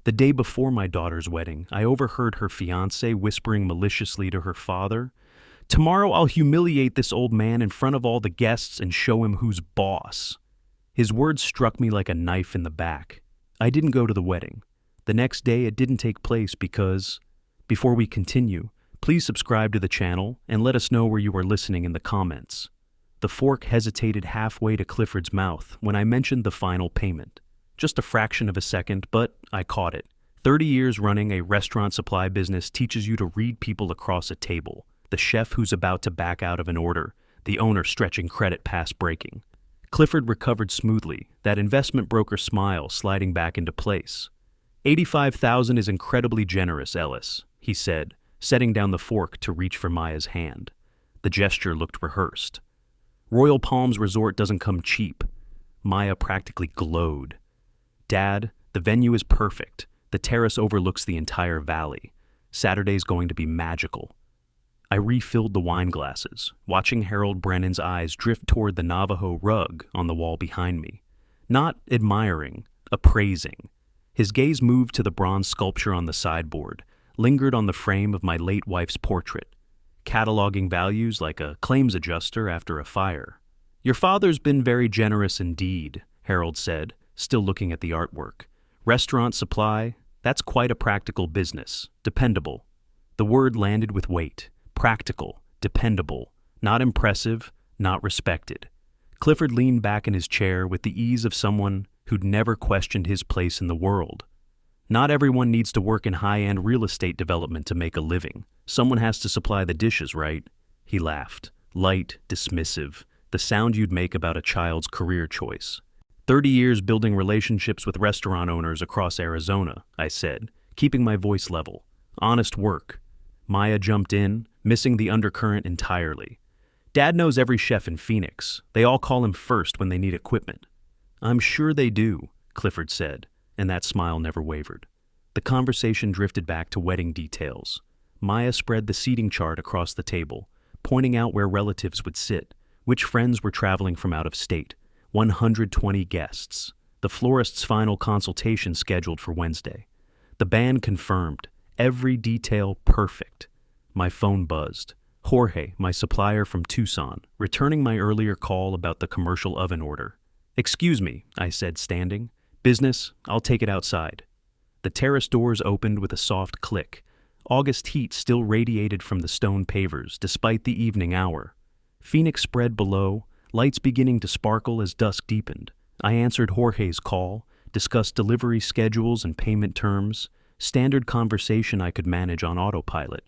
The day before my daughter's wedding, I overheard her fiancé whispering maliciously to her father, "Tomorrow I'll humiliate this old man in front of all the guests and show him who's boss." His words struck me like a knife in the back. I didn't go to the wedding. The next day it didn't take place because... Before we continue, please subscribe to the channel and let us know where you are listening in the comments. The fork hesitated halfway to Clifford's mouth when I mentioned the final payment. Just a fraction of a second, but I caught it. 30 years running a restaurant supply business teaches you to read people across a table. The chef who's about to back out of an order, the owner stretching credit past breaking. Clifford recovered smoothly, that investment broker smile sliding back into place. "$85,000 is incredibly generous, Ellis," he said, setting down the fork to reach for Maya's hand. The gesture looked rehearsed. "Royal Palms Resort doesn't come cheap." Maya practically glowed. "Dad, the venue is perfect. The terrace overlooks the entire valley. Saturday's going to be magical." I refilled the wine glasses, watching Harold Brennan's eyes drift toward the Navajo rug on the wall behind me. Not admiring, appraising. His gaze moved to the bronze sculpture on the sideboard, lingered on the frame of my late wife's portrait, cataloging values like a claims adjuster after a fire. "Your father's been very generous indeed," Harold said, still looking at the artwork. "Restaurant supply, that's quite a practical business. Dependable." The word landed with weight. Practical, dependable, not impressive, not respected. Clifford leaned back in his chair with the ease of someone who'd never questioned his place in the world. "Not everyone needs to work in high-end real estate development to make a living. Someone has to supply the dishes, right?" He laughed, light, dismissive, the sound you'd make about a child's career choice. 30 years building relationships with restaurant owners across Arizona, I said, keeping my voice level. "Honest work." Maya jumped in, missing the undercurrent entirely. "Dad knows every chef in Phoenix. They all call him first when they need equipment." "I'm sure they do," Clifford said, and that smile never wavered. The conversation drifted back to wedding details. Maya spread the seating chart across the table, pointing out where relatives would sit, which friends were traveling from out of state. 120 guests. The florist's final consultation scheduled for Wednesday. The band confirmed. Every detail perfect. My phone buzzed. Jorge, my supplier from Tucson, returning my earlier call about the commercial oven order. "Excuse me," I said, standing. "Business, I'll take it outside." The terrace doors opened with a soft click. August heat still radiated from the stone pavers despite the evening hour. Phoenix spread below, lights beginning to sparkle as dusk deepened. I answered Jorge's call, discussed delivery schedules and payment terms, standard conversation I could manage on autopilot.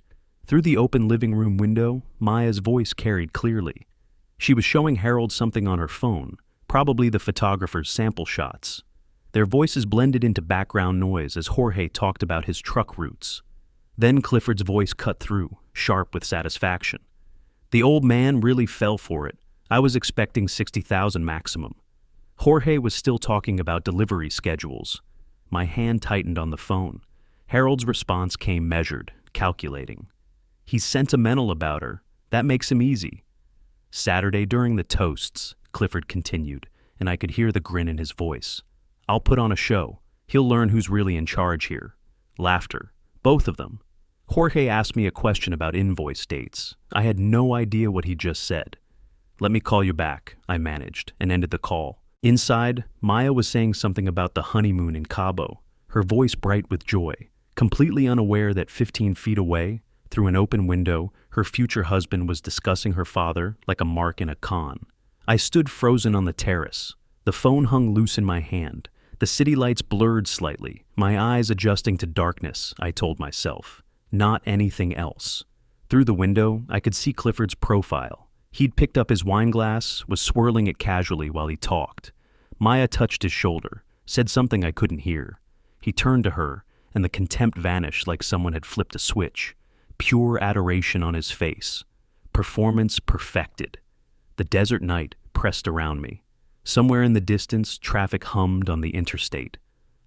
Through the open living room window, Maya's voice carried clearly. She was showing Harold something on her phone, probably the photographer's sample shots. Their voices blended into background noise as Jorge talked about his truck routes. Then Clifford's voice cut through, sharp with satisfaction. "The old man really fell for it. I was expecting 60,000 maximum." Jorge was still talking about delivery schedules. My hand tightened on the phone. Harold's response came measured, calculating. "He's sentimental about her. That makes him easy." "Saturday during the toasts," Clifford continued, and I could hear the grin in his voice. "I'll put on a show. He'll learn who's really in charge here." Laughter. Both of them. Jorge asked me a question about invoice dates. I had no idea what he just said. "Let me call you back," I managed, and ended the call. Inside, Maya was saying something about the honeymoon in Cabo, her voice bright with joy, completely unaware that 15 feet away, through an open window, her future husband was discussing her father like a mark in a con. I stood frozen on the terrace. The phone hung loose in my hand. The city lights blurred slightly, my eyes adjusting to darkness, I told myself. Not anything else. Through the window, I could see Clifford's profile. He'd picked up his wine glass, was swirling it casually while he talked. Maya touched his shoulder, said something I couldn't hear. He turned to her, and the contempt vanished like someone had flipped a switch. Pure adoration on his face. Performance perfected. The desert night pressed around me. Somewhere in the distance, traffic hummed on the interstate.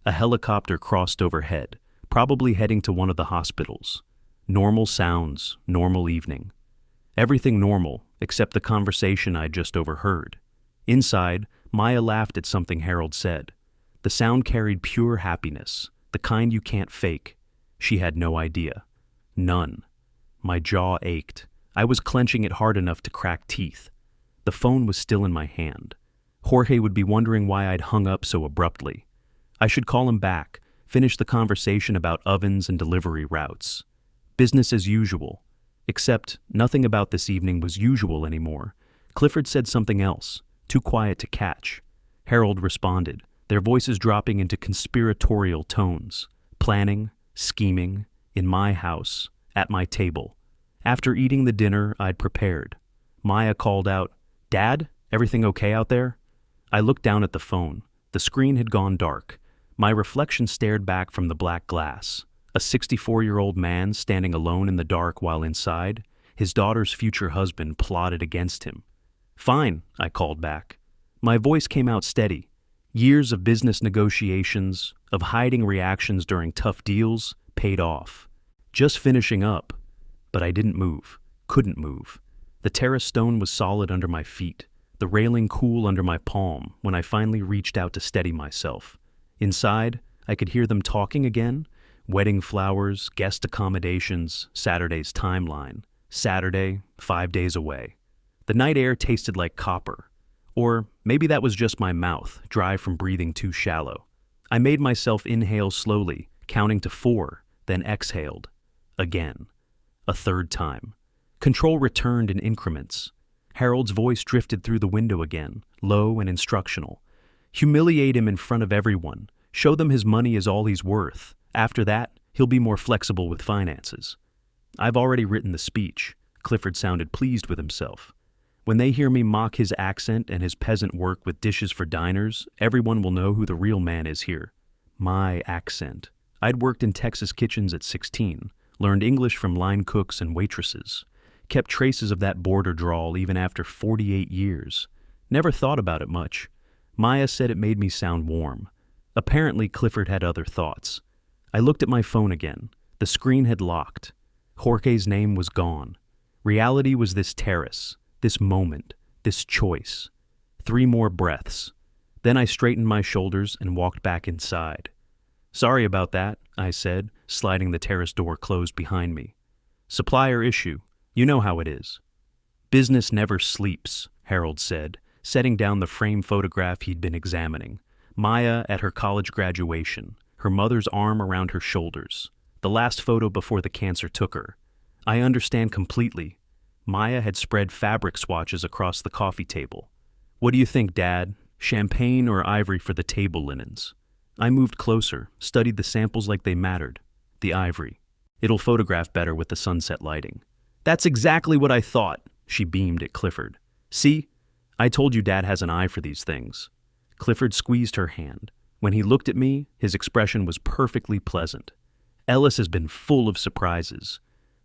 A helicopter crossed overhead, probably heading to one of the hospitals. Normal sounds, normal evening. Everything normal, except the conversation I'd just overheard. Inside, Maya laughed at something Harold said. The sound carried pure happiness, The kind you can't fake. She had no idea. None. My jaw ached. I was clenching it hard enough to crack teeth. The phone was still in my hand. Jorge would be wondering why I'd hung up so abruptly. I should call him back, finish the conversation about ovens and delivery routes. Business as usual. Except nothing about this evening was usual anymore. Clifford said something else, too quiet to catch. Harold responded, their voices dropping into conspiratorial tones. Planning, scheming, in my house, at my table. After eating the dinner I'd prepared, Maya called out, "Dad, everything okay out there?" I looked down at the phone. The screen had gone dark. My reflection stared back from the black glass. A 64-year-old man standing alone in the dark while inside, his daughter's future husband plotted against him. "Fine," I called back. My voice came out steady. Years of business negotiations, of hiding reactions during tough deals, paid off. Just finishing up. But I didn't move, couldn't move. The terrace stone was solid under my feet, the railing cool under my palm when I finally reached out to steady myself. Inside, I could hear them talking again. Wedding flowers, guest accommodations, Saturday's timeline. Saturday, 5 days away. The night air tasted like copper. Or maybe that was just my mouth, dry from breathing too shallow. I made myself inhale slowly, counting to 4, then exhaled. Again. A third time. Control returned in increments. Harold's voice drifted through the window again, low and instructional. Humiliate him in front of everyone. Show them his money is all he's worth. After that, he'll be more flexible with finances. I've already written the speech. Clifford sounded pleased with himself. When they hear me mock his accent and his peasant work with dishes for diners, everyone will know who the real man is here. My accent. I'd worked in Texas kitchens at 16, learned English from line cooks and waitresses, kept traces of that border drawl even after 48 years. Never thought about it much. Maya said it made me sound warm. Apparently, Clifford had other thoughts. I looked at my phone again. The screen had locked. Jorge's name was gone. Reality was this terrace, this moment, this choice. 3 more breaths. Then I straightened my shoulders and walked back inside. "Sorry about that," I said, sliding the terrace door closed behind me. "Supplier issue. You know how it is." "Business never sleeps," Harold said, setting down the frame photograph he'd been examining. Maya at her college graduation, her mother's arm around her shoulders. The last photo before the cancer took her. I understand completely. Maya had spread fabric swatches across the coffee table. "What do you think, Dad? Champagne or ivory for the table linens?" I moved closer, studied the samples like they mattered. The ivory. It'll photograph better with the sunset lighting. "That's exactly what I thought," she beamed at Clifford. "See? I told you Dad has an eye for these things." Clifford squeezed her hand. When he looked at me, his expression was perfectly pleasant. Ellis has been full of surprises.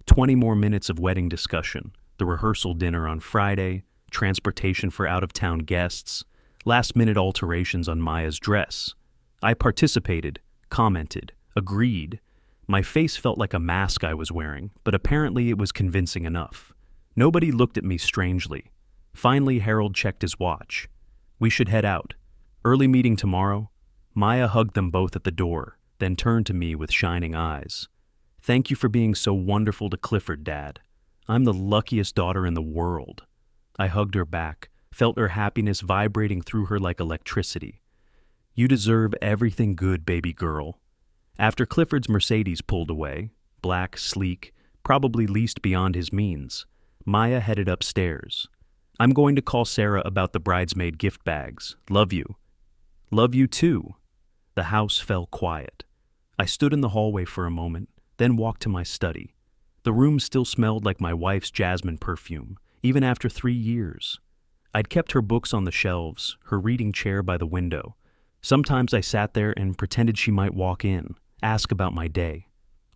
20 more minutes of wedding discussion, the rehearsal dinner on Friday, transportation for out-of-town guests, last-minute alterations on Maya's dress. I participated, commented, agreed. My face felt like a mask I was wearing, but apparently it was convincing enough. Nobody looked at me strangely. Finally, Harold checked his watch. "We should head out. Early meeting tomorrow." Maya hugged them both at the door, then turned to me with shining eyes. "Thank you for being so wonderful to Clifford, Dad. I'm the luckiest daughter in the world." I hugged her back, felt her happiness vibrating through her like electricity. "You deserve everything good, baby girl." After Clifford's Mercedes pulled away, black, sleek, probably leased beyond his means, Maya headed upstairs. "I'm going to call Sarah about the bridesmaid gift bags. Love you." "Love you too." The house fell quiet. I stood in the hallway for a moment, then walked to my study. The room still smelled like my wife's jasmine perfume, even after 3 years. I'd kept her books on the shelves, her reading chair by the window. Sometimes I sat there and pretended she might walk in, ask about my day,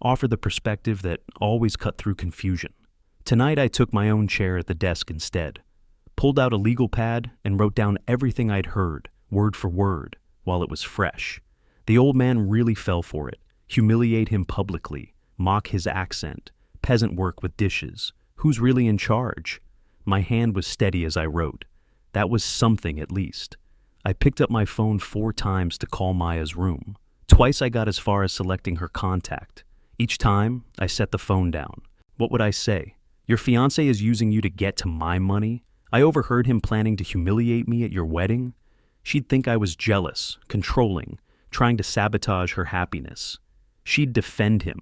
offer the perspective that always cut through confusion. Tonight I took my own chair at the desk instead, pulled out a legal pad and wrote down everything I'd heard, word for word, while it was fresh. The old man really fell for it. Humiliate him publicly, mock his accent, peasant work with dishes. Who's really in charge? My hand was steady as I wrote. That was something at least. I picked up my phone 4 times to call Maya's room. Twice I got as far as selecting her contact. Each time, I set the phone down. What would I say? Your fiancé is using you to get to my money? I overheard him planning to humiliate me at your wedding? She'd think I was jealous, controlling, trying to sabotage her happiness. She'd defend him,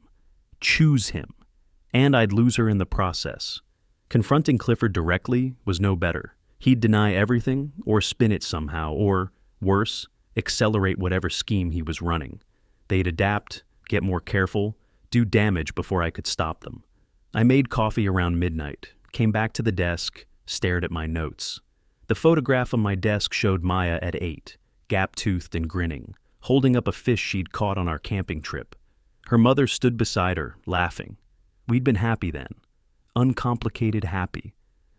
choose him, and I'd lose her in the process. Confronting Clifford directly was no better. He'd deny everything, or spin it somehow, or, worse, accelerate whatever scheme he was running. They'd adapt, get more careful, do damage before I could stop them. I made coffee around midnight, came back to the desk, stared at my notes. The photograph on my desk showed Maya at 8, gap-toothed and grinning, holding up a fish she'd caught on our camping trip. Her mother stood beside her, laughing. We'd been happy then. Uncomplicated happy.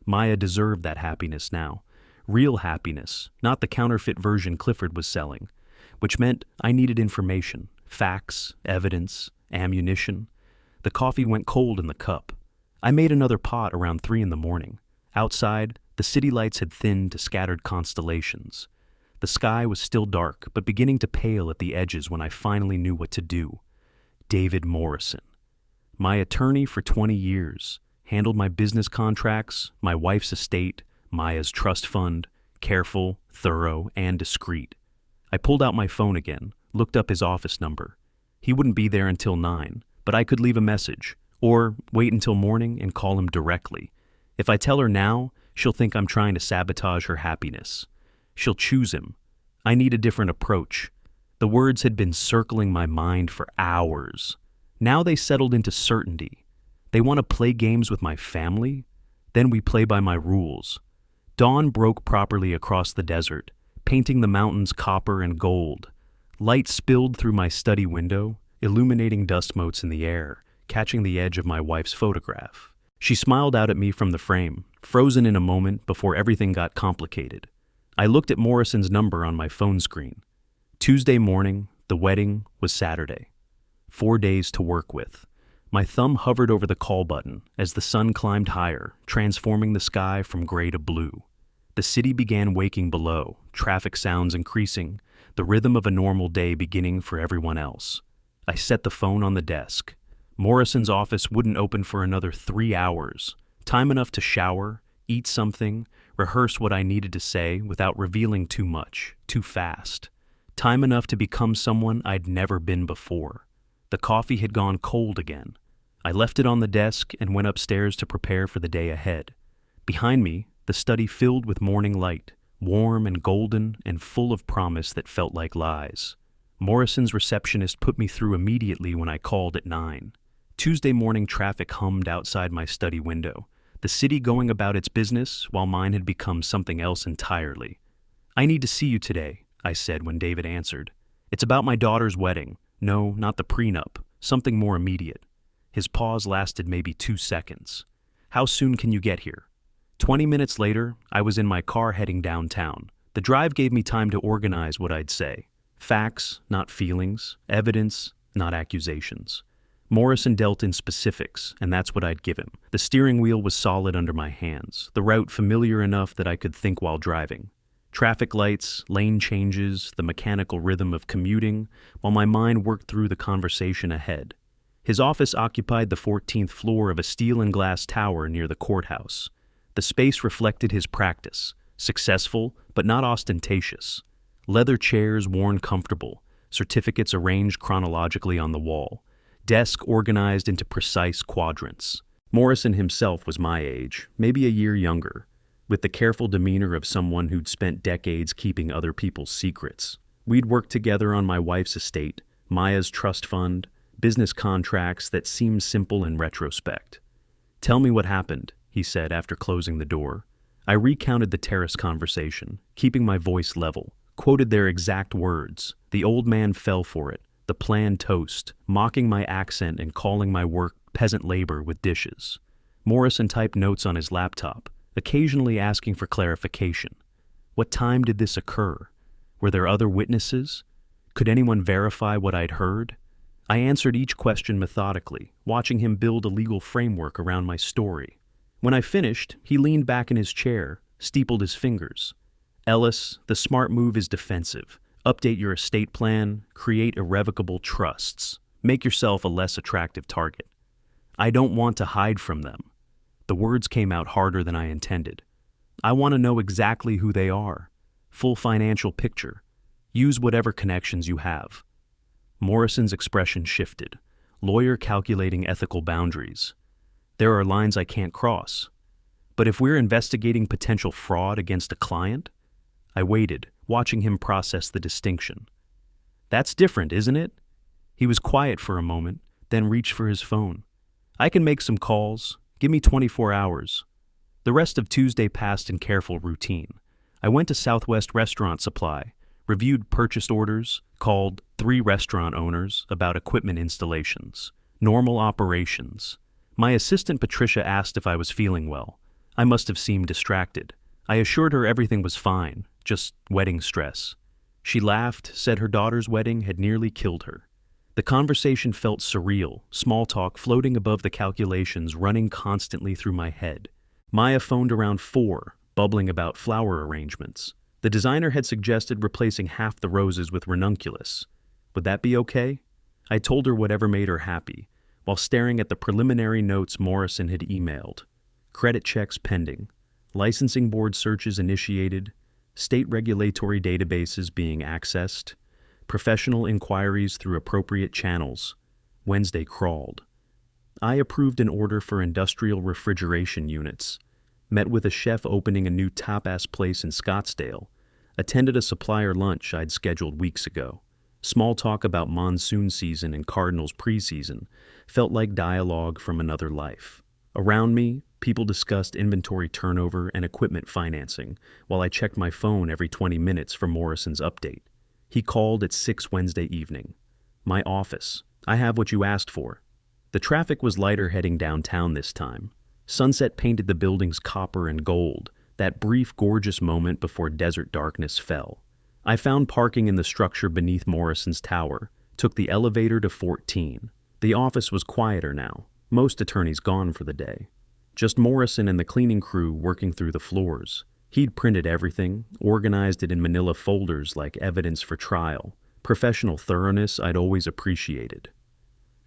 Maya deserved that happiness now. Real happiness, not the counterfeit version Clifford was selling, which meant I needed information, facts, evidence, ammunition. The coffee went cold in the cup. I made another pot around 3 in the morning. Outside, the city lights had thinned to scattered constellations. The sky was still dark, but beginning to pale at the edges when I finally knew what to do. David Morrison. My attorney for 20 years, handled my business contracts, my wife's estate, Maya's trust fund, careful, thorough, and discreet. I pulled out my phone again, looked up his office number. He wouldn't be there until 9, but I could leave a message, or wait until morning and call him directly. If I tell her now, she'll think I'm trying to sabotage her happiness. She'll choose him. I need a different approach. The words had been circling my mind for hours. Now they settled into certainty. They want to play games with my family? Then we play by my rules. Dawn broke properly across the desert, painting the mountains copper and gold. Light spilled through my study window, illuminating dust motes in the air, catching the edge of my wife's photograph. She smiled out at me from the frame, frozen in a moment before everything got complicated. I looked at Morrison's number on my phone screen. Tuesday morning, the wedding was Saturday. 4 days to work with. My thumb hovered over the call button as the sun climbed higher, transforming the sky from gray to blue. The city began waking below, traffic sounds increasing, the rhythm of a normal day beginning for everyone else. I set the phone on the desk. Morrison's office wouldn't open for another 3 hours. Time enough to shower, eat something, rehearse what I needed to say without revealing too much, too fast. Time enough to become someone I'd never been before. The coffee had gone cold again. I left it on the desk and went upstairs to prepare for the day ahead. Behind me, the study filled with morning light, warm and golden and full of promise that felt like lies. Morrison's receptionist put me through immediately when I called at 9. Tuesday morning traffic hummed outside my study window, the city going about its business while mine had become something else entirely. "I need to see you today," I said when David answered. "It's about my daughter's wedding. No, not the prenup, something more immediate." His pause lasted maybe 2 seconds. "How soon can you get here?" 20 minutes later, I was in my car heading downtown. The drive gave me time to organize what I'd say. Facts, not feelings. Evidence, not accusations. Morrison dealt in specifics, and that's what I'd give him. The steering wheel was solid under my hands, the route familiar enough that I could think while driving. Traffic lights, lane changes, the mechanical rhythm of commuting, while my mind worked through the conversation ahead. His office occupied the 14th floor of a steel and glass tower near the courthouse. The space reflected his practice, successful but not ostentatious. Leather chairs worn comfortable, certificates arranged chronologically on the wall, desk organized into precise quadrants. Morrison himself was my age, maybe a year younger, with the careful demeanor of someone who'd spent decades keeping other people's secrets. We'd worked together on my wife's estate, Maya's trust fund, business contracts that seemed simple in retrospect. "Tell me what happened," he said after closing the door. I recounted the terrace conversation, keeping my voice level, quoted their exact words. The old man fell for it, the planned toast, mocking my accent and calling my work peasant labor with dishes. Morrison typed notes on his laptop, occasionally asking for clarification. What time did this occur? Were there other witnesses? Could anyone verify what I'd heard? I answered each question methodically, watching him build a legal framework around my story. When I finished, he leaned back in his chair, steepled his fingers. "Ellis, the smart move is defensive. Update your estate plan, create irrevocable trusts, make yourself a less attractive target. I don't want to hide from them. The words came out harder than I intended. I want to know exactly who they are. Full financial picture. Use whatever connections you have. Morrison's expression shifted. Lawyer calculating ethical boundaries. There are lines I can't cross. But if we're investigating potential fraud against a client? I waited, watching him process the distinction. That's different, isn't it? He was quiet for a moment, then reached for his phone. I can make some calls. Give me 24 hours. The rest of Tuesday passed in careful routine. I went to Southwest Restaurant Supply, reviewed purchase orders, called 3 restaurant owners about equipment installations, normal operations. My assistant Patricia asked if I was feeling well. I must have seemed distracted. I assured her everything was fine, just wedding stress. She laughed, said her daughter's wedding had nearly killed her. The conversation felt surreal, small talk floating above the calculations running constantly through my head. Maya phoned around 4, bubbling about flower arrangements. The designer had suggested replacing half the roses with ranunculus. Would that be okay? I told her whatever made her happy, while staring at the preliminary notes Morrison had emailed. Credit checks pending. Licensing board searches initiated. State regulatory databases being accessed. Professional inquiries through appropriate channels. Wednesday crawled. I approved an order for industrial refrigeration units. Met with a chef opening a new tapas place in Scottsdale. Attended a supplier lunch I'd scheduled weeks ago. Small talk about monsoon season and Cardinals preseason felt like dialogue from another life. Around me, people discussed inventory turnover and equipment financing, while I checked my phone every 20 minutes for Morrison's update. He called at 6 Wednesday evening. My office. I have what you asked for. The traffic was lighter heading downtown this time. Sunset painted the buildings copper and gold, that brief gorgeous moment before desert darkness fell. I found parking in the structure beneath Morrison's tower, took the elevator to 14. The office was quieter now, most attorneys gone for the day. Just Morrison and the cleaning crew working through the floors. He'd printed everything, organized it in manila folders like evidence for trial. Professional thoroughness I'd always appreciated.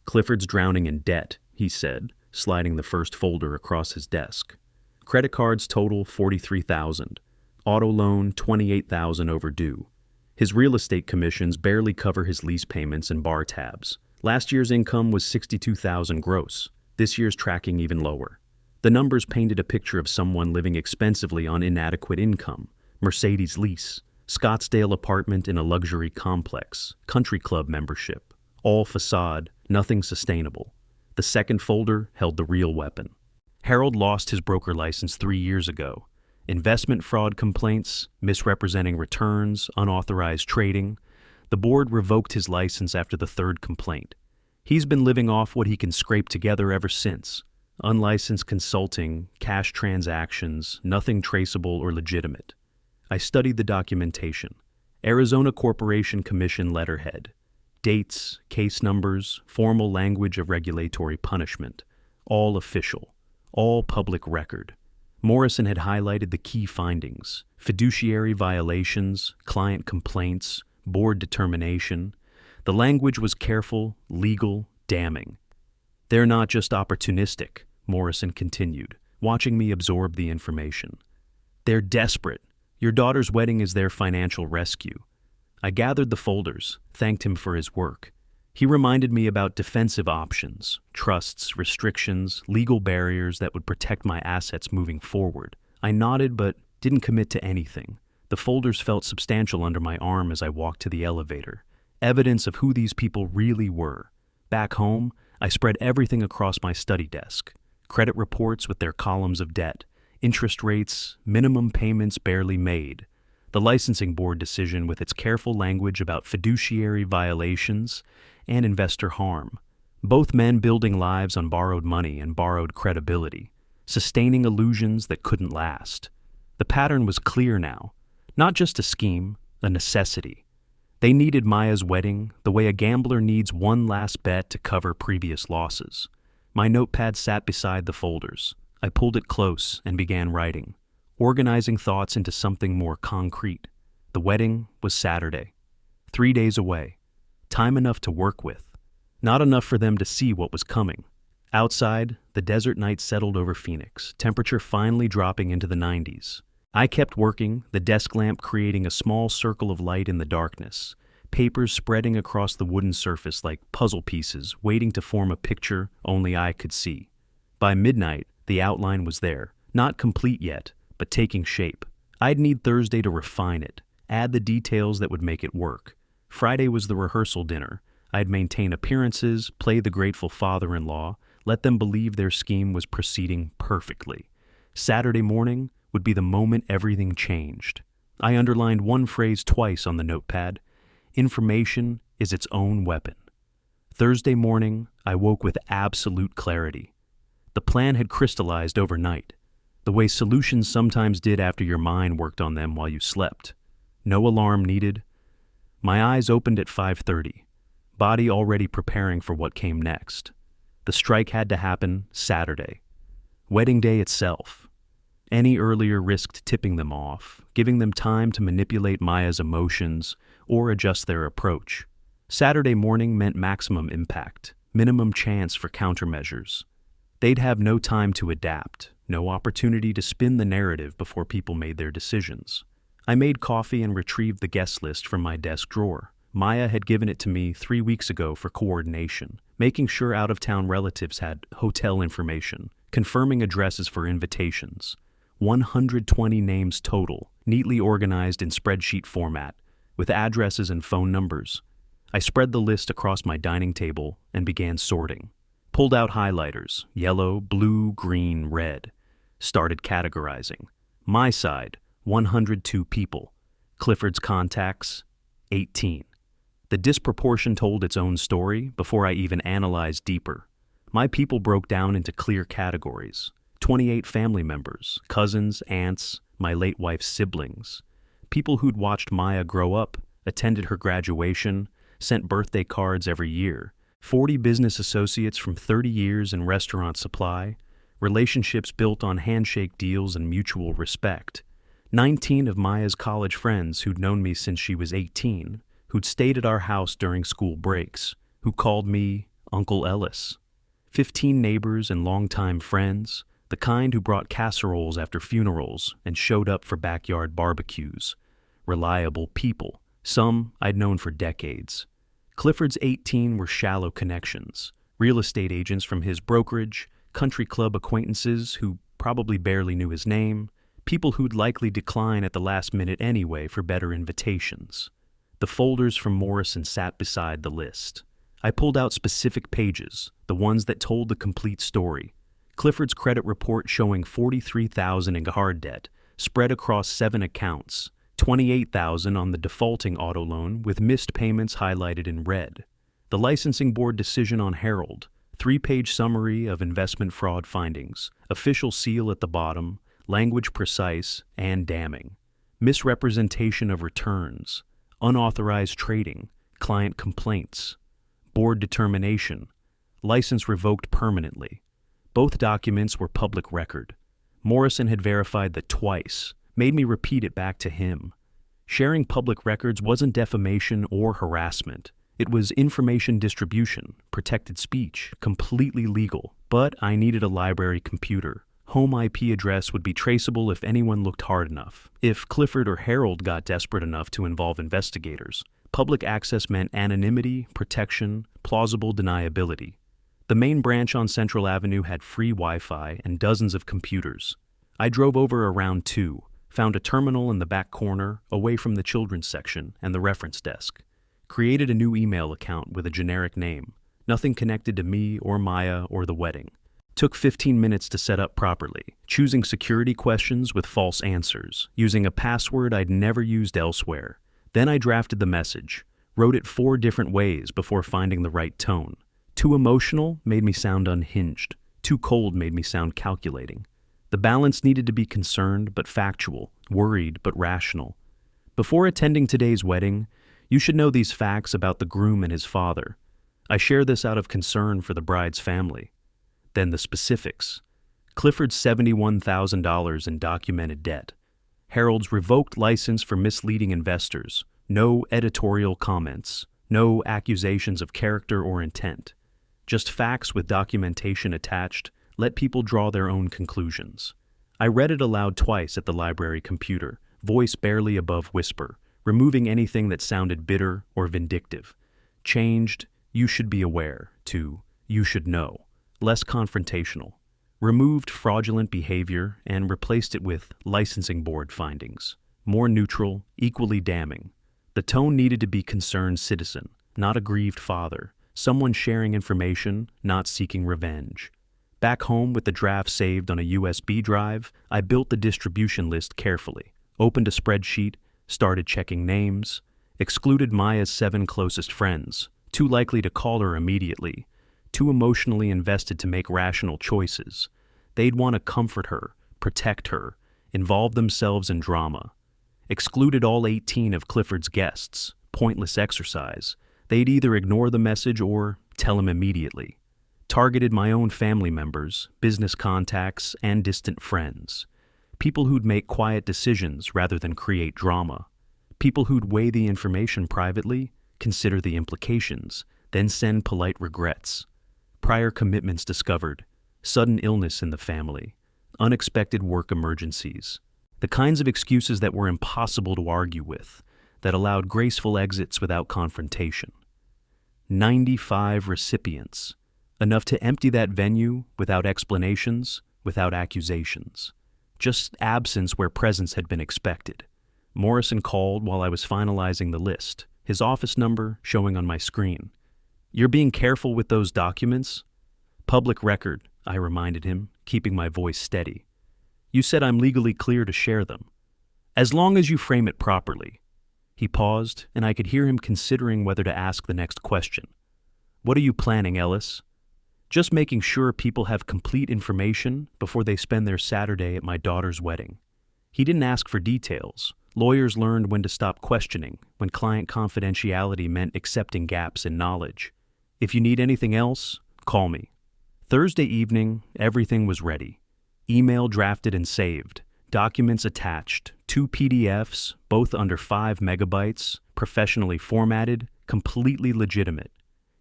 Clifford's drowning in debt, he said, sliding the first folder across his desk. Credit cards total $43,000. Auto loan $28,000 overdue. His real estate commissions barely cover his lease payments and bar tabs. Last year's income was $62,000 gross. This year's tracking even lower. The numbers painted a picture of someone living expensively on inadequate income. Mercedes lease, Scottsdale apartment in a luxury complex, country club membership. All facade, nothing sustainable. The second folder held the real weapon. Harold lost his broker license 3 years ago. Investment fraud complaints, misrepresenting returns, unauthorized trading. The board revoked his license after the 3rd complaint. He's been living off what he can scrape together ever since. Unlicensed consulting, cash transactions, nothing traceable or legitimate. I studied the documentation. Arizona Corporation Commission letterhead. Dates, case numbers, formal language of regulatory punishment. All official. All public record. Morrison had highlighted the key findings: fiduciary violations, client complaints, board determination. The language was careful, legal, damning. They're not just opportunistic, Morrison continued, watching me absorb the information. They're desperate. Your daughter's wedding is their financial rescue. I gathered the folders, thanked him for his work. He reminded me about defensive options, trusts, restrictions, legal barriers that would protect my assets moving forward. I nodded but didn't commit to anything. The folders felt substantial under my arm as I walked to the elevator. Evidence of who these people really were. Back home, I spread everything across my study desk. Credit reports with their columns of debt, interest rates, minimum payments barely made. The licensing board decision with its careful language about fiduciary violations and investor harm. Both men building lives on borrowed money and borrowed credibility, sustaining illusions that couldn't last. The pattern was clear now. Not just a scheme, a necessity. They needed Maya's wedding the way a gambler needs one last bet to cover previous losses. My notepad sat beside the folders. I pulled it close and began writing, organizing thoughts into something more concrete. The wedding was Saturday. 3 days away. Time enough to work with. Not enough for them to see what was coming. Outside, the desert night settled over Phoenix, temperature finally dropping into the 90s. I kept working, the desk lamp creating a small circle of light in the darkness, papers spreading across the wooden surface like puzzle pieces, waiting to form a picture only I could see. By midnight, the outline was there, not complete yet, but taking shape. I'd need Thursday to refine it, add the details that would make it work. Friday was the rehearsal dinner. I'd maintain appearances, play the grateful father-in-law, let them believe their scheme was proceeding perfectly. Saturday morning would be the moment everything changed. I underlined one phrase twice on the notepad. Information is its own weapon. Thursday morning, I woke with absolute clarity. The plan had crystallized overnight, the way solutions sometimes did after your mind worked on them while you slept. No alarm needed. My eyes opened at 5:30, body already preparing for what came next. The strike had to happen Saturday. Wedding day itself. Any earlier risked tipping them off, giving them time to manipulate Maya's emotions or adjust their approach. Saturday morning meant maximum impact, minimum chance for countermeasures. They'd have no time to adapt, no opportunity to spin the narrative before people made their decisions. I made coffee and retrieved the guest list from my desk drawer. Maya had given it to me 3 weeks ago for coordination, making sure out-of-town relatives had hotel information, confirming addresses for invitations. 120 names total, neatly organized in spreadsheet format, with addresses and phone numbers. I spread the list across my dining table and began sorting. Pulled out highlighters, yellow, blue, green, red. Started categorizing. My side, 102 people. Clifford's contacts, 18. The disproportion told its own story before I even analyzed deeper. My people broke down into clear categories. 28 family members, cousins, aunts, my late wife's siblings. People who'd watched Maya grow up, attended her graduation, sent birthday cards every year. 40 business associates from 30 years in restaurant supply. Relationships built on handshake deals and mutual respect. 19 of Maya's college friends who'd known me since she was 18, who'd stayed at our house during school breaks, who called me Uncle Ellis. 15 neighbors and longtime friends, the kind who brought casseroles after funerals and showed up for backyard barbecues. Reliable people, some I'd known for decades. Clifford's 18 were shallow connections, real estate agents from his brokerage, country club acquaintances who probably barely knew his name, people who'd likely decline at the last minute anyway for better invitations. The folders from Morrison sat beside the list. I pulled out specific pages, the ones that told the complete story. Clifford's credit report showing $43,000 in hard debt, spread across 7 accounts, $28,000 on the defaulting auto loan with missed payments highlighted in red. The licensing board decision on Harold, 3-page summary of investment fraud findings, official seal at the bottom, language precise and damning. Misrepresentation of returns, unauthorized trading, client complaints, board determination, license revoked permanently. Both documents were public record. Morrison had verified that twice, made me repeat it back to him. Sharing public records wasn't defamation or harassment. It was information distribution, protected speech, completely legal. But I needed a library computer. Home IP address would be traceable if anyone looked hard enough. If Clifford or Harold got desperate enough to involve investigators, public access meant anonymity, protection, plausible deniability. The main branch on Central Avenue had free Wi-Fi and dozens of computers. I drove over around 2, found a terminal in the back corner, away from the children's section and the reference desk. Created a new email account with a generic name. Nothing connected to me or Maya or the wedding. Took 15 minutes to set up properly, choosing security questions with false answers, using a password I'd never used elsewhere. Then I drafted the message, wrote it 4 different ways before finding the right tone. Too emotional made me sound unhinged. Too cold made me sound calculating. The balance needed to be concerned but factual, worried but rational. Before attending today's wedding, you should know these facts about the groom and his father. I share this out of concern for the bride's family. Then the specifics. Clifford's $71,000 in documented debt. Harold's revoked license for misleading investors, No editorial comments, no accusations of character or intent. Just facts with documentation attached. Let people draw their own conclusions. I read it aloud twice at the library computer, voice barely above whisper, removing anything that sounded bitter or vindictive. Changed, "you should be aware," to "you should know," less confrontational. Removed fraudulent behavior and replaced it with licensing board findings. More neutral, equally damning. The tone needed to be concerned citizen, not aggrieved father, someone sharing information, not seeking revenge. Back home with the draft saved on a USB drive, I built the distribution list carefully, opened a spreadsheet, started checking names, excluded Maya's 7 closest friends, too likely to call her immediately, too emotionally invested to make rational choices. They'd want to comfort her, protect her, involve themselves in drama. Excluded all 18 of Clifford's guests, pointless exercise. They'd either ignore the message or tell him immediately. Targeted my own family members, business contacts, and distant friends. People who'd make quiet decisions rather than create drama. People who'd weigh the information privately, consider the implications, then send polite regrets. Prior commitments discovered, sudden illness in the family, unexpected work emergencies. The kinds of excuses that were impossible to argue with, that allowed graceful exits without confrontation. 95 recipients, enough to empty that venue without explanations, without accusations. Just absence where presence had been expected. Morrison called while I was finalizing the list, his office number showing on my screen. "You're being careful with those documents?" "Public record," I reminded him, keeping my voice steady. "You said I'm legally clear to share them. As long as you frame it properly." He paused, and I could hear him considering whether to ask the next question. "What are you planning, Ellis?" "Just making sure people have complete information before they spend their Saturday at my daughter's wedding." He didn't ask for details. Lawyers learned when to stop questioning, when client confidentiality meant accepting gaps in knowledge. "If you need anything else, call me." Thursday evening, everything was ready. Email drafted and saved, documents attached, 2 PDFs, both under 5 megabytes, professionally formatted, completely legitimate.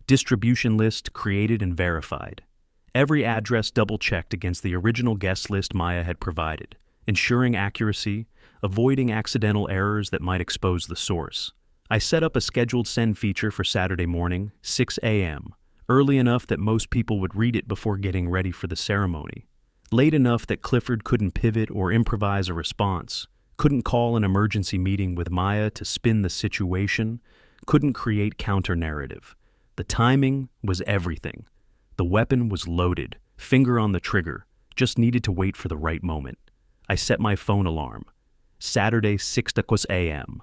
Distribution list created and verified. Every address double-checked against the original guest list Maya had provided, ensuring accuracy, avoiding accidental errors that might expose the source. I set up a scheduled send feature for Saturday morning, 6 a.m., early enough that most people would read it before getting ready for the ceremony. Late enough that Clifford couldn't pivot or improvise a response, couldn't call an emergency meeting with Maya to spin the situation, couldn't create counter-narrative. The timing was everything. The weapon was loaded, finger on the trigger, just needed to wait for the right moment. I set my phone alarm. Saturday, 6 a.m.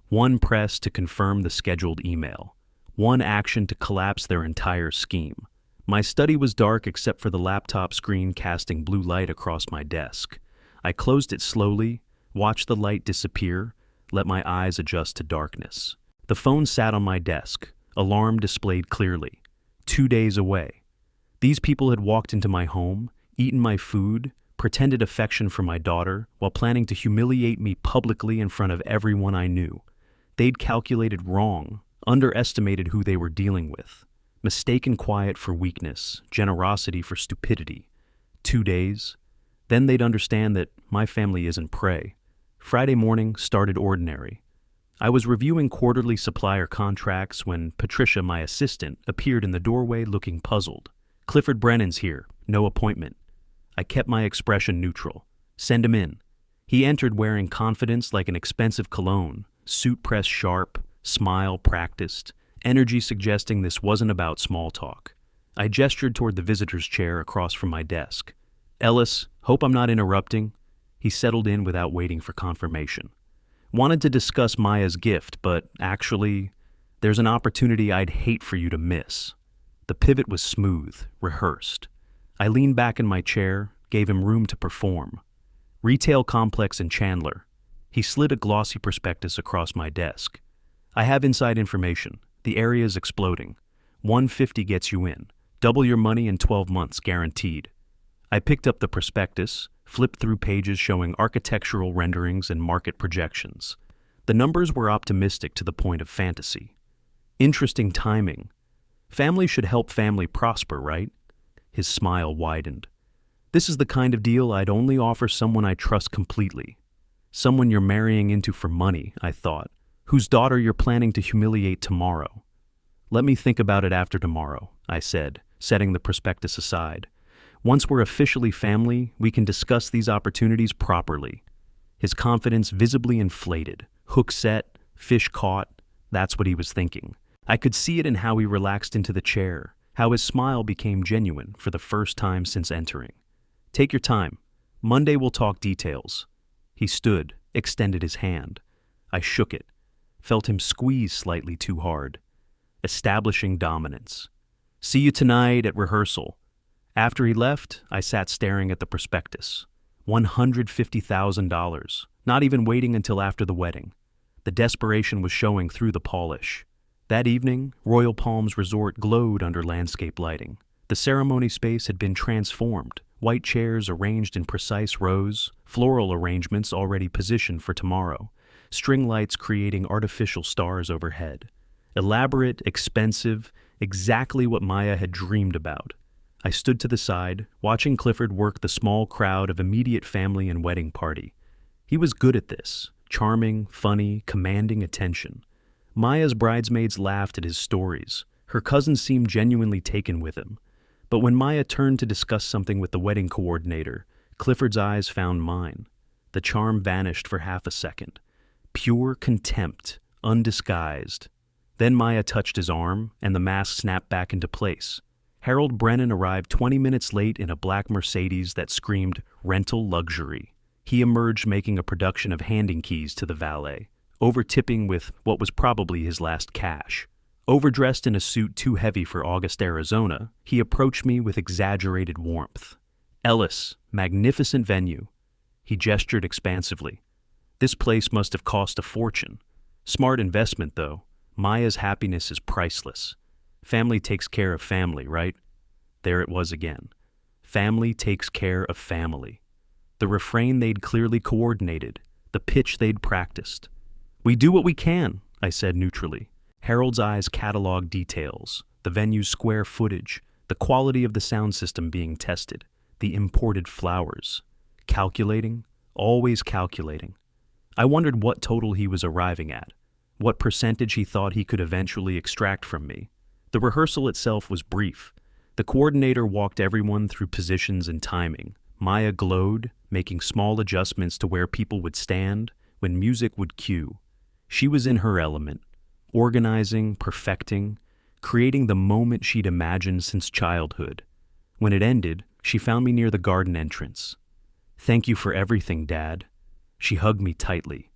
One press to confirm the scheduled email. One action to collapse their entire scheme. My study was dark except for the laptop screen casting blue light across my desk. I closed it slowly, watched the light disappear, let my eyes adjust to darkness. The phone sat on my desk, alarm displayed clearly. 2 days away. These people had walked into my home, eaten my food, pretended affection for my daughter, while planning to humiliate me publicly in front of everyone I knew. They'd calculated wrong, underestimated who they were dealing with. Mistaken quiet for weakness, generosity for stupidity. 2 days. Then they'd understand that my family isn't prey. Friday morning started ordinary. I was reviewing quarterly supplier contracts when Patricia, my assistant, appeared in the doorway looking puzzled. "Clifford Brennan's here. No appointment." I kept my expression neutral. "Send him in." He entered wearing confidence like an expensive cologne, suit pressed sharp, smile practiced, energy suggesting this wasn't about small talk. I gestured toward the visitor's chair across from my desk. "Ellis, hope I'm not interrupting." He settled in without waiting for confirmation. "Wanted to discuss Maya's gift, but actually, there's an opportunity I'd hate for you to miss." The pivot was smooth, rehearsed. I leaned back in my chair, gave him room to perform. "Retail complex in Chandler." He slid a glossy prospectus across my desk. "I have inside information. The area is exploding. 150 gets you in. Double your money in 12 months, guaranteed." I picked up the prospectus, flipped through pages showing architectural renderings and market projections. The numbers were optimistic to the point of fantasy. Interesting timing. Family should help family prosper, right? His smile widened. This is the kind of deal I'd only offer someone I trust completely. Someone you're marrying into for money, I thought, whose daughter you're planning to humiliate tomorrow. Let me think about it after tomorrow, I said, setting the prospectus aside. Once we're officially family, we can discuss these opportunities properly. His confidence visibly inflated. Hook set, fish caught, that's what he was thinking. I could see it in how he relaxed into the chair, how his smile became genuine for the first time since entering. Take your time. Monday we'll talk details. He stood, extended his hand. I shook it, felt him squeeze slightly too hard. Establishing dominance. See you tonight at rehearsal. After he left, I sat staring at the prospectus. $150,000, not even waiting until after the wedding. The desperation was showing through the polish. That evening, Royal Palms Resort glowed under landscape lighting. The ceremony space had been transformed, white chairs arranged in precise rows, floral arrangements already positioned for tomorrow, string lights creating artificial stars overhead. Elaborate, expensive, exactly what Maya had dreamed about. I stood to the side, watching Clifford work the small crowd of immediate family and wedding party. He was good at this, charming, funny, commanding attention. Maya's bridesmaids laughed at his stories. Her cousins seemed genuinely taken with him. But when Maya turned to discuss something with the wedding coordinator, Clifford's eyes found mine. The charm vanished for half a second. Pure contempt, undisguised. Then Maya touched his arm, and the mask snapped back into place. Harold Brennan arrived 20 minutes late in a black Mercedes that screamed rental luxury. He emerged making a production of handing keys to the valet, over-tipping with what was probably his last cash. Overdressed in a suit too heavy for August, Arizona, he approached me with exaggerated warmth. Ellis, magnificent venue. He gestured expansively. This place must have cost a fortune. Smart investment, though. Maya's happiness is priceless. Family takes care of family, right? There it was again. Family takes care of family. The refrain they'd clearly coordinated, the pitch they'd practiced. We do what we can, I said neutrally. Harold's eyes cataloged details, the venue's square footage, the quality of the sound system being tested, the imported flowers. Calculating, always calculating. I wondered what total he was arriving at, what percentage he thought he could eventually extract from me. The rehearsal itself was brief. The coordinator walked everyone through positions and timing. Maya glowed, making small adjustments to where people would stand, when music would cue. She was in her element, organizing, perfecting, creating the moment she'd imagined since childhood. When it ended, she found me near the garden entrance. Thank you for everything, Dad. She hugged me tightly.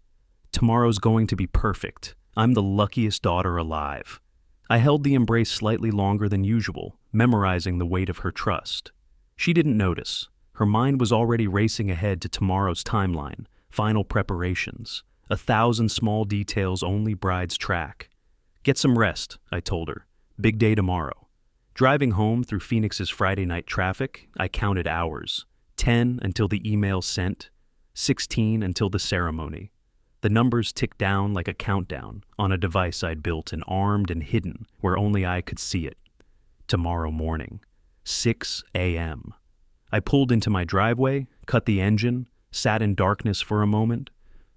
Tomorrow's going to be perfect. I'm the luckiest daughter alive. I held the embrace slightly longer than usual, memorizing the weight of her trust. She didn't notice. Her mind was already racing ahead to tomorrow's timeline, final preparations, 1,000 small details only brides track. Get some rest, I told her. Big day tomorrow. Driving home through Phoenix's Friday night traffic, I counted hours. 10 until the email sent, 16 until the ceremony. The numbers ticked down like a countdown on a device I'd built and armed and hidden where only I could see it. Tomorrow morning, 6 a.m. I pulled into my driveway, cut the engine, sat in darkness for a moment.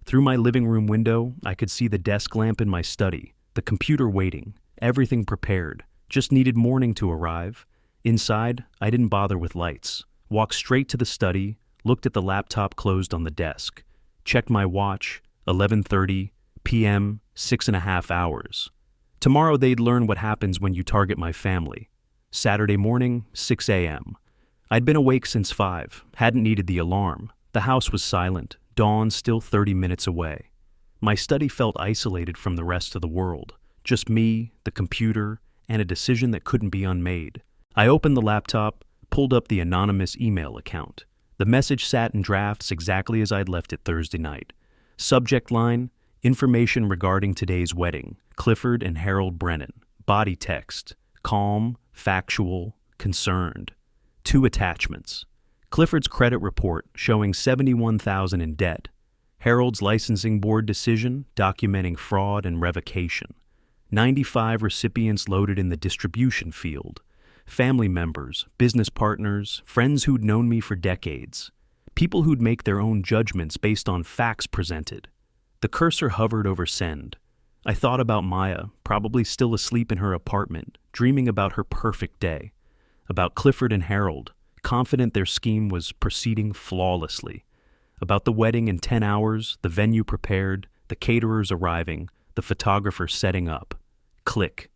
Through my living room window, I could see the desk lamp in my study, the computer waiting, everything prepared, just needed morning to arrive. Inside, I didn't bother with lights. Walked straight to the study, looked at the laptop closed on the desk, checked my watch, 11:30 p.m., 6.5 hours. Tomorrow they'd learn what happens when you target my family. Saturday morning, 6 a.m. I'd been awake since 5, hadn't needed the alarm. The house was silent, dawn still 30 minutes away. My study felt isolated from the rest of the world. Just me, the computer, and a decision that couldn't be unmade. I opened the laptop, pulled up the anonymous email account. The message sat in drafts exactly as I'd left it Thursday night. Subject line, information regarding today's wedding, Clifford and Harold Brennan. Body text, calm, factual, concerned. 2 attachments. Clifford's credit report showing $71,000 in debt. Herald's licensing board decision documenting fraud and revocation. 95 recipients loaded in the distribution field. Family members, business partners, friends who'd known me for decades. People who'd make their own judgments based on facts presented. The cursor hovered over send. I thought about Maya, probably still asleep in her apartment, dreaming about her perfect day. About Clifford and Harold, confident their scheme was proceeding flawlessly. About the wedding in 10 hours, the venue prepared, the caterers arriving, the photographer setting up. Click.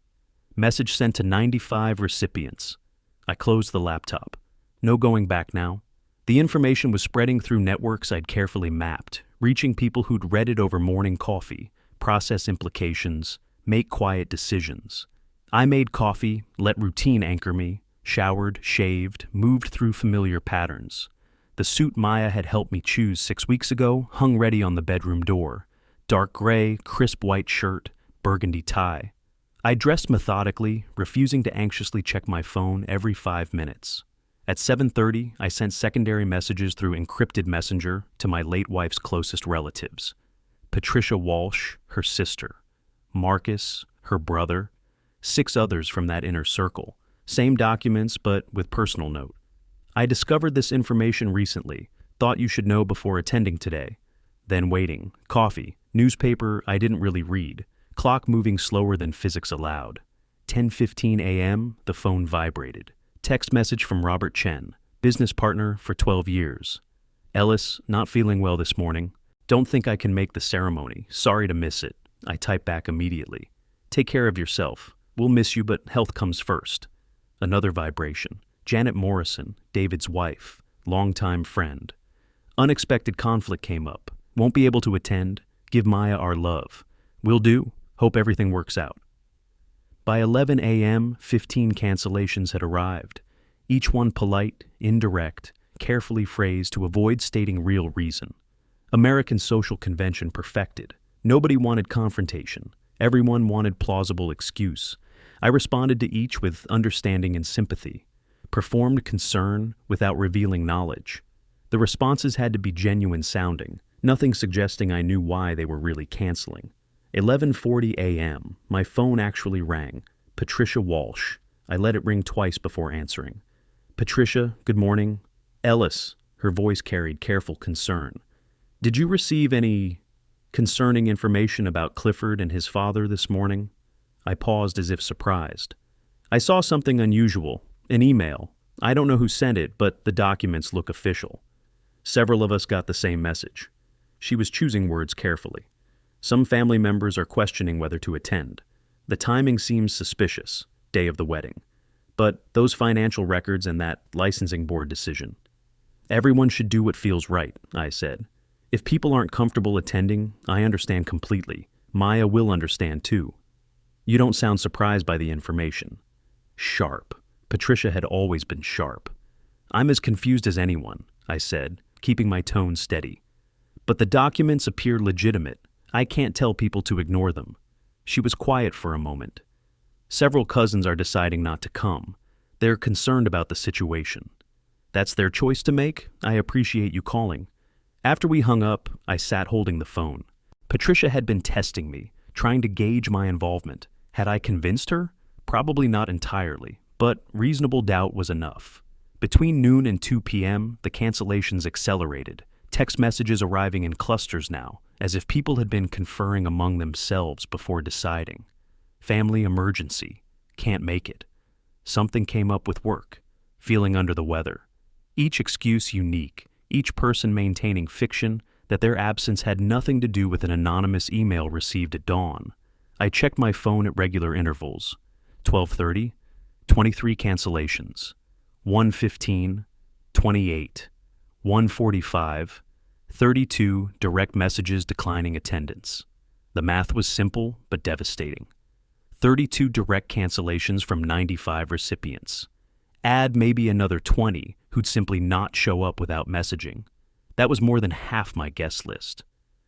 Message sent to 95 recipients. I closed the laptop. No going back now. The information was spreading through networks I'd carefully mapped, reaching people who'd read it over morning coffee, process implications, make quiet decisions. I made coffee, let routine anchor me, showered, shaved, moved through familiar patterns. The suit Maya had helped me choose 6 weeks ago hung ready on the bedroom door. Dark gray, crisp white shirt, burgundy tie. I dressed methodically, refusing to anxiously check my phone every 5 minutes. At 7:30, I sent secondary messages through encrypted messenger to my late wife's closest relatives. Patricia Walsh, her sister. Marcus, her brother. 6 others from that inner circle. Same documents, but with personal note. I discovered this information recently, thought you should know before attending today. Then waiting, coffee, newspaper I didn't really read, clock moving slower than physics allowed. 10:15 a.m., the phone vibrated. Text message from Robert Chen, business partner for 12 years. Ellis, not feeling well this morning. Don't think I can make the ceremony. Sorry to miss it. I type back immediately. Take care of yourself. We'll miss you, but health comes first. Another vibration. Janet Morrison, David's wife, longtime friend. Unexpected conflict came up. Won't be able to attend. Give Maya our love. Will do. Hope everything works out. By 11 a.m., 15 cancellations had arrived. Each one polite, indirect, carefully phrased to avoid stating real reason. American social convention perfected. Nobody wanted confrontation. Everyone wanted plausible excuse. I responded to each with understanding and sympathy. Performed concern without revealing knowledge. The responses had to be genuine sounding, nothing suggesting I knew why they were really canceling. 11:40 a.m., my phone actually rang. Patricia Walsh. I let it ring twice before answering. Patricia, good morning. Ellis, her voice carried careful concern. Did you receive any concerning information about Clifford and his father this morning? I paused as if surprised. I saw something unusual. An email. I don't know who sent it, but the documents look official. Several of us got the same message. She was choosing words carefully. Some family members are questioning whether to attend. The timing seems suspicious, day of the wedding. But those financial records and that licensing board decision. Everyone should do what feels right, I said. If people aren't comfortable attending, I understand completely. Maya will understand too. You don't sound surprised by the information. Sharp. Patricia had always been sharp. I'm as confused as anyone, I said, keeping my tone steady. But the documents appear legitimate. I can't tell people to ignore them. She was quiet for a moment. Several cousins are deciding not to come. They're concerned about the situation. That's their choice to make. I appreciate you calling. After we hung up, I sat holding the phone. Patricia had been testing me, trying to gauge my involvement. Had I convinced her? Probably not entirely, but reasonable doubt was enough. Between noon and 2 p.m., the cancellations accelerated, text messages arriving in clusters now, as if people had been conferring among themselves before deciding. Family emergency. Can't make it. Something came up with work. Feeling under the weather. Each excuse unique, each person maintaining fiction that their absence had nothing to do with an anonymous email received at dawn. I checked my phone at regular intervals. 12:30, 23 cancellations. 1:15, 28. 1:45, 32 direct messages declining attendance. The math was simple but devastating. 32 direct cancellations from 95 recipients. Add maybe another 20 who'd simply not show up without messaging. That was more than half my guest list.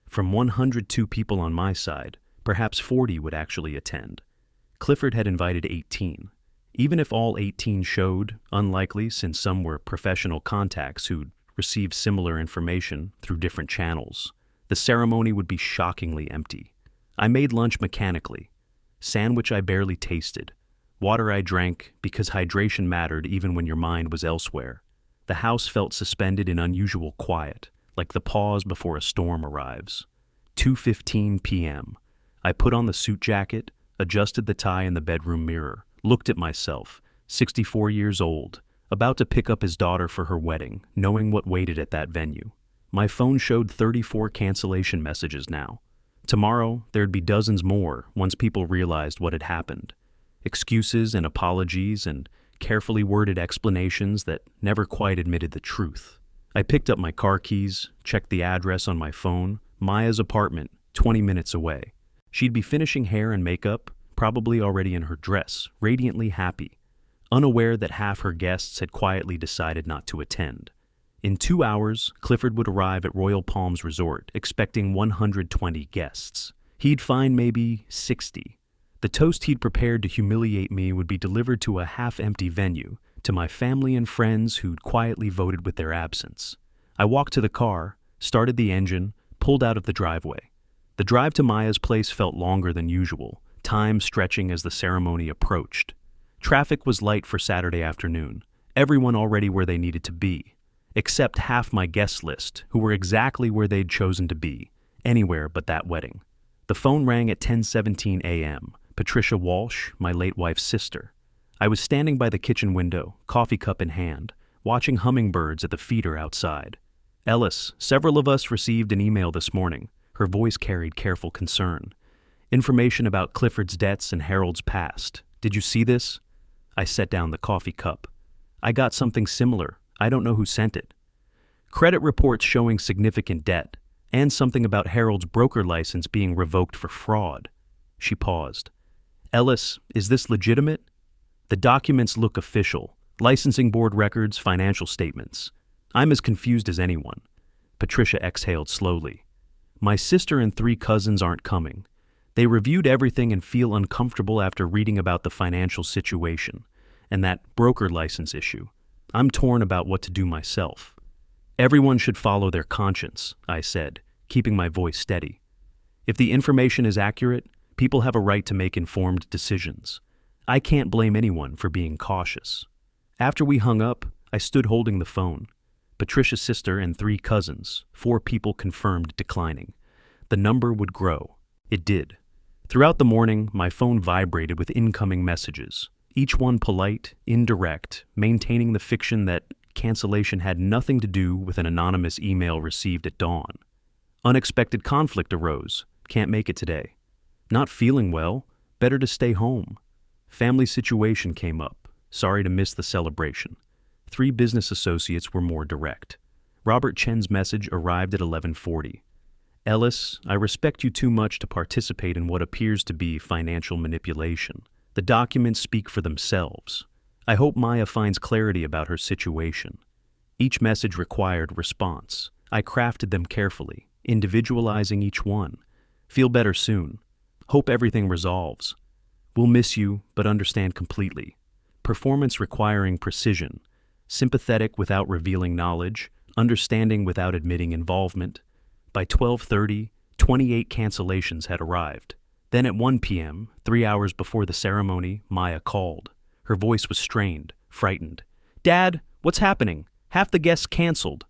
From 102 people on my side, perhaps 40 would actually attend. Clifford had invited 18. Even if all 18 showed, unlikely since some were professional contacts who'd received similar information through different channels, The ceremony would be shockingly empty. I made lunch mechanically. Sandwich I barely tasted. Water I drank because hydration mattered even when your mind was elsewhere. The house felt suspended in unusual quiet, like the pause before a storm arrives. 2:15 p.m. I put on the suit jacket, adjusted the tie in the bedroom mirror, looked at myself, 64 years old, about to pick up his daughter for her wedding, knowing what waited at that venue. My phone showed 34 cancellation messages now. Tomorrow, there'd be dozens more once people realized what had happened. Excuses and apologies and carefully worded explanations that never quite admitted the truth. I picked up my car keys, checked the address on my phone, Maya's apartment, 20 minutes away. She'd be finishing hair and makeup, probably already in her dress, radiantly happy, unaware that half her guests had quietly decided not to attend. In 2 hours, Clifford would arrive at Royal Palms Resort, expecting 120 guests. He'd find maybe 60. The toast he'd prepared to humiliate me would be delivered to a half-empty venue, to my family and friends who'd quietly voted with their absence. I walked to the car, started the engine, pulled out of the driveway. The drive to Maya's place felt longer than usual, time stretching as the ceremony approached. Traffic was light for Saturday afternoon, everyone already where they needed to be, except half my guest list, who were exactly where they'd chosen to be, anywhere but that wedding. The phone rang at 10:17 a.m., Patricia Walsh, my late wife's sister. I was standing by the kitchen window, coffee cup in hand, watching hummingbirds at the feeder outside. Ellis, several of us received an email this morning. Her voice carried careful concern. Information about Clifford's debts and Harold's past. Did you see this? I set down the coffee cup. I got something similar. I don't know who sent it. Credit reports showing significant debt, and something about Harold's broker license being revoked for fraud. She paused. Ellis, is this legitimate? The documents look official. Licensing board records, financial statements. I'm as confused as anyone. Patricia exhaled slowly. My sister and 3 cousins aren't coming. They reviewed everything and feel uncomfortable after reading about the financial situation and that broker license issue. I'm torn about what to do myself. Everyone should follow their conscience, I said, keeping my voice steady. If the information is accurate, people have a right to make informed decisions. I can't blame anyone for being cautious. After we hung up, I stood holding the phone. Patricia's sister and 3 cousins, 4 people confirmed declining. The number would grow. It did. Throughout the morning, my phone vibrated with incoming messages, each one polite, indirect, maintaining the fiction that cancellation had nothing to do with an anonymous email received at dawn. Unexpected conflict arose. Can't make it today. Not feeling well. Better to stay home. Family situation came up. Sorry to miss the celebration. 3 business associates were more direct. Robert Chen's message arrived at 11:40. Ellis, I respect you too much to participate in what appears to be financial manipulation. The documents speak for themselves. I hope Maya finds clarity about her situation. Each message required response. I crafted them carefully, individualizing each one. Feel better soon. Hope everything resolves. We'll miss you, but understand completely. Performance requiring precision. Sympathetic without revealing knowledge. Understanding without admitting involvement. By 12:30, 28 cancellations had arrived. Then at 1 p.m., 3 hours before the ceremony, Maya called. Her voice was strained, frightened. Dad, what's happening? Half the guests canceled.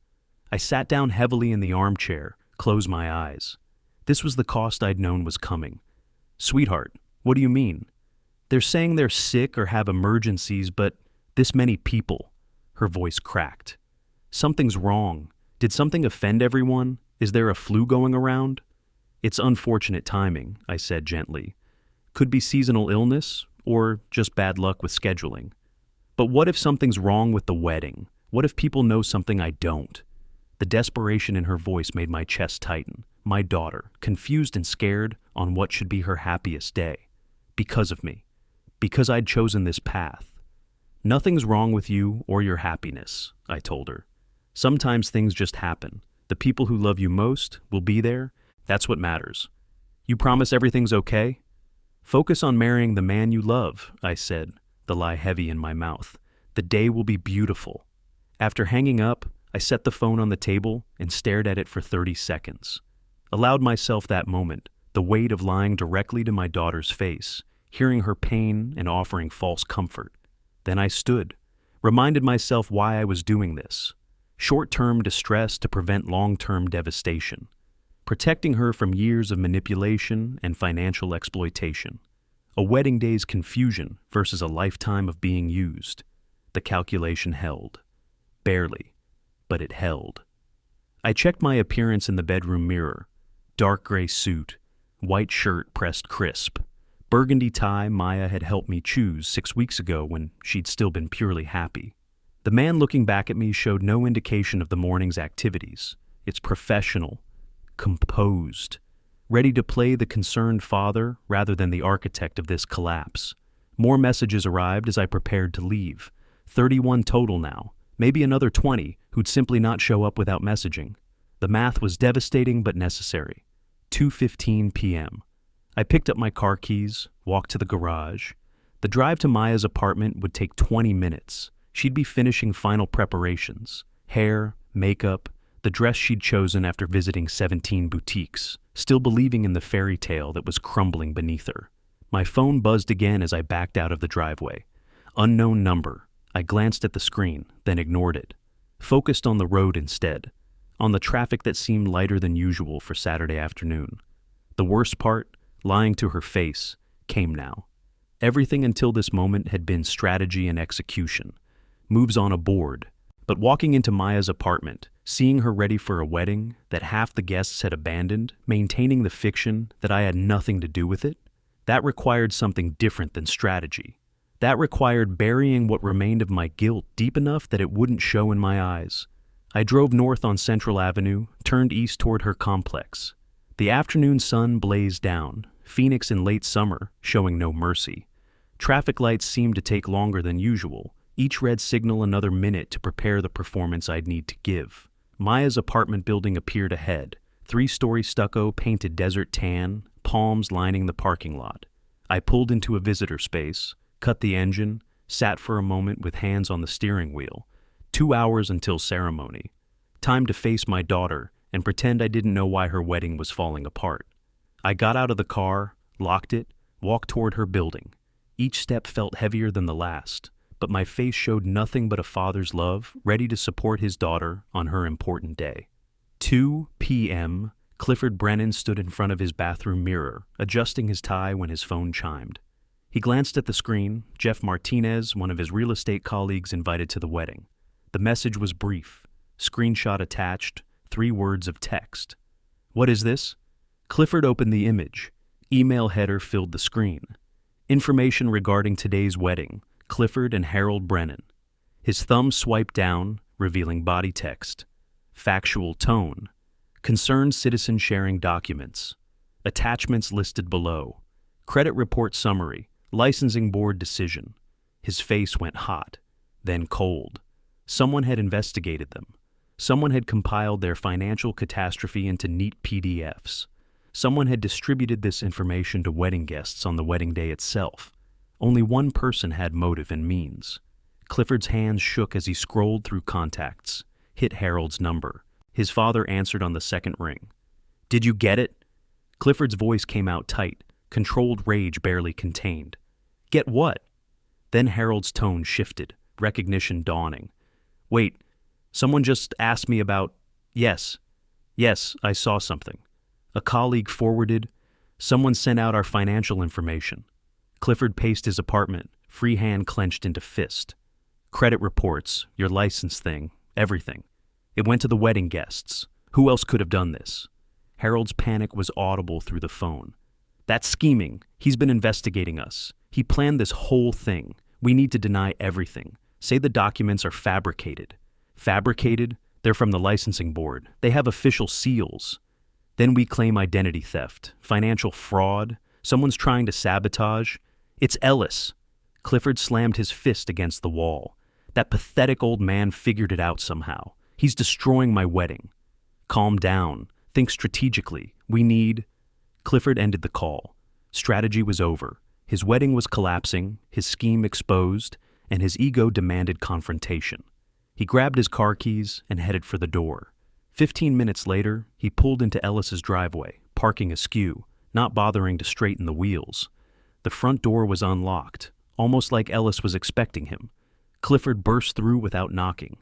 I sat down heavily in the armchair, closed my eyes. This was the cost I'd known was coming. Sweetheart, what do you mean? They're saying they're sick or have emergencies, but this many people. Her voice cracked. Something's wrong. Did something offend everyone? Is there a flu going around? It's unfortunate timing, I said gently. Could be seasonal illness or just bad luck with scheduling. But what if something's wrong with the wedding? What if people know something I don't? The desperation in her voice made my chest tighten. My daughter, confused and scared on what should be her happiest day. Because of me. Because I'd chosen this path. Nothing's wrong with you or your happiness, I told her. Sometimes things just happen. The people who love you most will be there. That's what matters. You promise everything's okay? Focus on marrying the man you love, I said, the lie heavy in my mouth. The day will be beautiful. After hanging up, I set the phone on the table and stared at it for 30 seconds. Allowed myself that moment, the weight of lying directly to my daughter's face, hearing her pain and offering false comfort. Then I stood, reminded myself why I was doing this. Short-term distress to prevent long-term devastation. Protecting her from years of manipulation and financial exploitation. A wedding day's confusion versus a lifetime of being used. The calculation held. Barely, but it held. I checked my appearance in the bedroom mirror. Dark gray suit, white shirt pressed crisp. Burgundy tie Maya had helped me choose 6 weeks ago when she'd still been purely happy. The man looking back at me showed no indication of the morning's activities. It's professional, composed, ready to play the concerned father rather than the architect of this collapse. More messages arrived as I prepared to leave. 31 total now, maybe another 20 who'd simply not show up without messaging. The math was devastating but necessary. 2:15 p.m. I picked up my car keys, walked to the garage. The drive to Maya's apartment would take 20 minutes. She'd be finishing final preparations. Hair, makeup, the dress she'd chosen after visiting 17 boutiques, still believing in the fairy tale that was crumbling beneath her. My phone buzzed again as I backed out of the driveway. Unknown number. I glanced at the screen, then ignored it. Focused on the road instead, on the traffic that seemed lighter than usual for Saturday afternoon. The worst part, lying to her face, came now. Everything until this moment had been strategy and execution. Moves on a board. But walking into Maya's apartment, seeing her ready for a wedding that half the guests had abandoned, maintaining the fiction that I had nothing to do with it, that required something different than strategy. That required burying what remained of my guilt deep enough that it wouldn't show in my eyes. I drove north on Central Avenue, turned east toward her complex. The afternoon sun blazed down, Phoenix in late summer, showing no mercy. Traffic lights seemed to take longer than usual, each red signal another minute to prepare the performance I'd need to give. Maya's apartment building appeared ahead, 3-story stucco painted desert tan, palms lining the parking lot. I pulled into a visitor space, cut the engine, sat for a moment with hands on the steering wheel. 2 hours until ceremony. Time to face my daughter and pretend I didn't know why her wedding was falling apart. I got out of the car, locked it, walked toward her building. Each step felt heavier than the last, but my face showed nothing but a father's love, ready to support his daughter on her important day. 2 p.m., Clifford Brennan stood in front of his bathroom mirror, adjusting his tie when his phone chimed. He glanced at the screen. Jeff Martinez, one of his real estate colleagues, invited to the wedding. The message was brief. Screenshot attached, 3 words of text. What is this? Clifford opened the image. Email header filled the screen. Information regarding today's wedding, Clifford and Harold Brennan. His thumb swiped down, revealing body text. Factual tone. Concerned citizen sharing documents. Attachments listed below. Credit report summary. Licensing board decision. His face went hot, then cold. Someone had investigated them. Someone had compiled their financial catastrophe into neat PDFs. Someone had distributed this information to wedding guests on the wedding day itself. Only one person had motive and means. Clifford's hands shook as he scrolled through contacts, hit Harold's number. His father answered on the second ring. Did you get it? Clifford's voice came out tight, controlled rage barely contained. Get what? Then Harold's tone shifted, recognition dawning. Wait, someone just asked me about... Yes, I saw something. A colleague forwarded, someone sent out our financial information. Clifford paced his apartment, free hand clenched into fist. Credit reports, your license thing, everything. It went to the wedding guests. Who else could have done this? Harold's panic was audible through the phone. That's scheming. He's been investigating us. He planned this whole thing. We need to deny everything. Say the documents are fabricated. Fabricated? They're from the licensing board. They have official seals. Then we claim identity theft, financial fraud, someone's trying to sabotage. It's Ellis. Clifford slammed his fist against the wall. That pathetic old man figured it out somehow. He's destroying my wedding. Calm down. Think strategically. We need... Clifford ended the call. Strategy was over. His wedding was collapsing, his scheme exposed, and his ego demanded confrontation. He grabbed his car keys and headed for the door. 15 minutes later, he pulled into Ellis's driveway, parking askew, not bothering to straighten the wheels. The front door was unlocked, almost like Ellis was expecting him. Clifford burst through without knocking.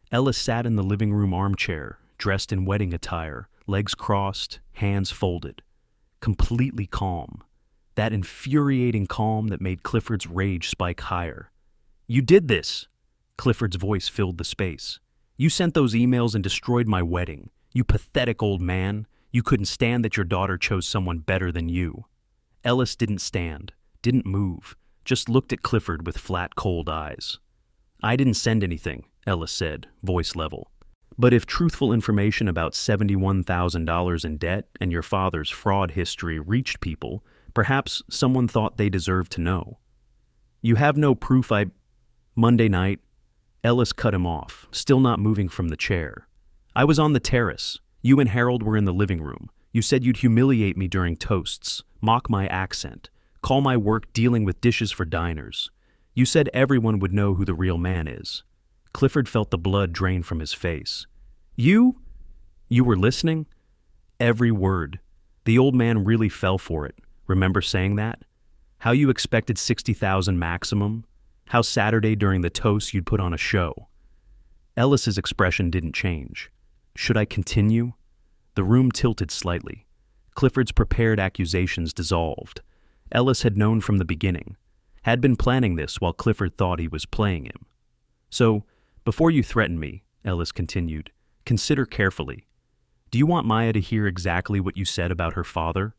Ellis sat in the living room armchair, dressed in wedding attire, legs crossed, hands folded. Completely calm. That infuriating calm that made Clifford's rage spike higher. "You did this!" Clifford's voice filled the space. "You sent those emails and destroyed my wedding. You pathetic old man. You couldn't stand that your daughter chose someone better than you." Ellis didn't stand, didn't move, just looked at Clifford with flat, cold eyes. "I didn't send anything," Ellis said, voice level. "But if truthful information about $71,000 in debt and your father's fraud history reached people, perhaps someone thought they deserved to know." "You have no proof Monday night," Ellis cut him off, still not moving from the chair. "I was on the terrace. You and Harold were in the living room. You said you'd humiliate me during toasts, mock my accent, call my work dealing with dishes for diners. You said everyone would know who the real man is." Clifford felt the blood drain from his face. You were listening?" Every word. The old man really fell for it. Remember saying that? How you expected 60,000 maximum? How Saturday during the toast you'd put on a show? Ellis's expression didn't change. "Should I continue?" The room tilted slightly. Clifford's prepared accusations dissolved. Ellis had known from the beginning, had been planning this while Clifford thought he was playing him. "So, before you threaten me," Ellis continued, "consider carefully. Do you want Maya to hear exactly what you said about her father?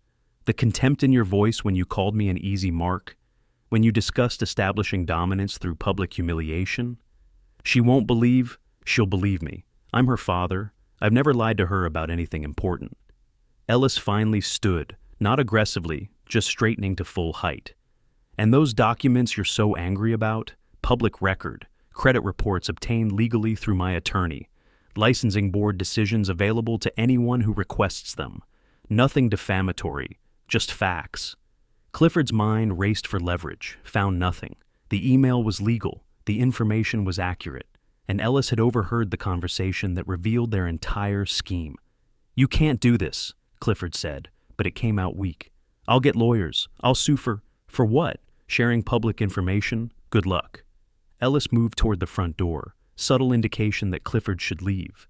The contempt in your voice when you called me an easy mark? When you discussed establishing dominance through public humiliation? She won't believe, she'll believe me. I'm her father. I've never lied to her about anything important." Ellis finally stood, not aggressively, just straightening to full height. "And those documents you're so angry about? Public record, credit reports obtained legally through my attorney, licensing board decisions available to anyone who requests them. Nothing defamatory, just facts." Clifford's mind raced for leverage, found nothing. The email was legal, the information was accurate, and Ellis had overheard the conversation that revealed their entire scheme. "You can't do this," Clifford said, but it came out weak. "I'll get lawyers. I'll sue for what? Sharing public information? Good luck." Ellis moved toward the front door, subtle indication that Clifford should leave.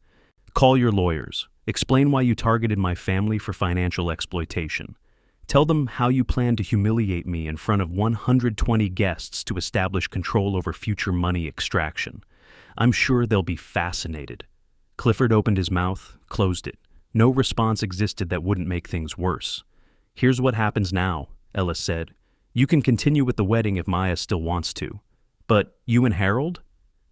"Call your lawyers. Explain why you targeted my family for financial exploitation. Tell them how you plan to humiliate me in front of 120 guests to establish control over future money extraction. I'm sure they'll be fascinated." Clifford opened his mouth, closed it. No response existed that wouldn't make things worse. "Here's what happens now," Ellis said. "You can continue with the wedding if Maya still wants to. But you and Harold?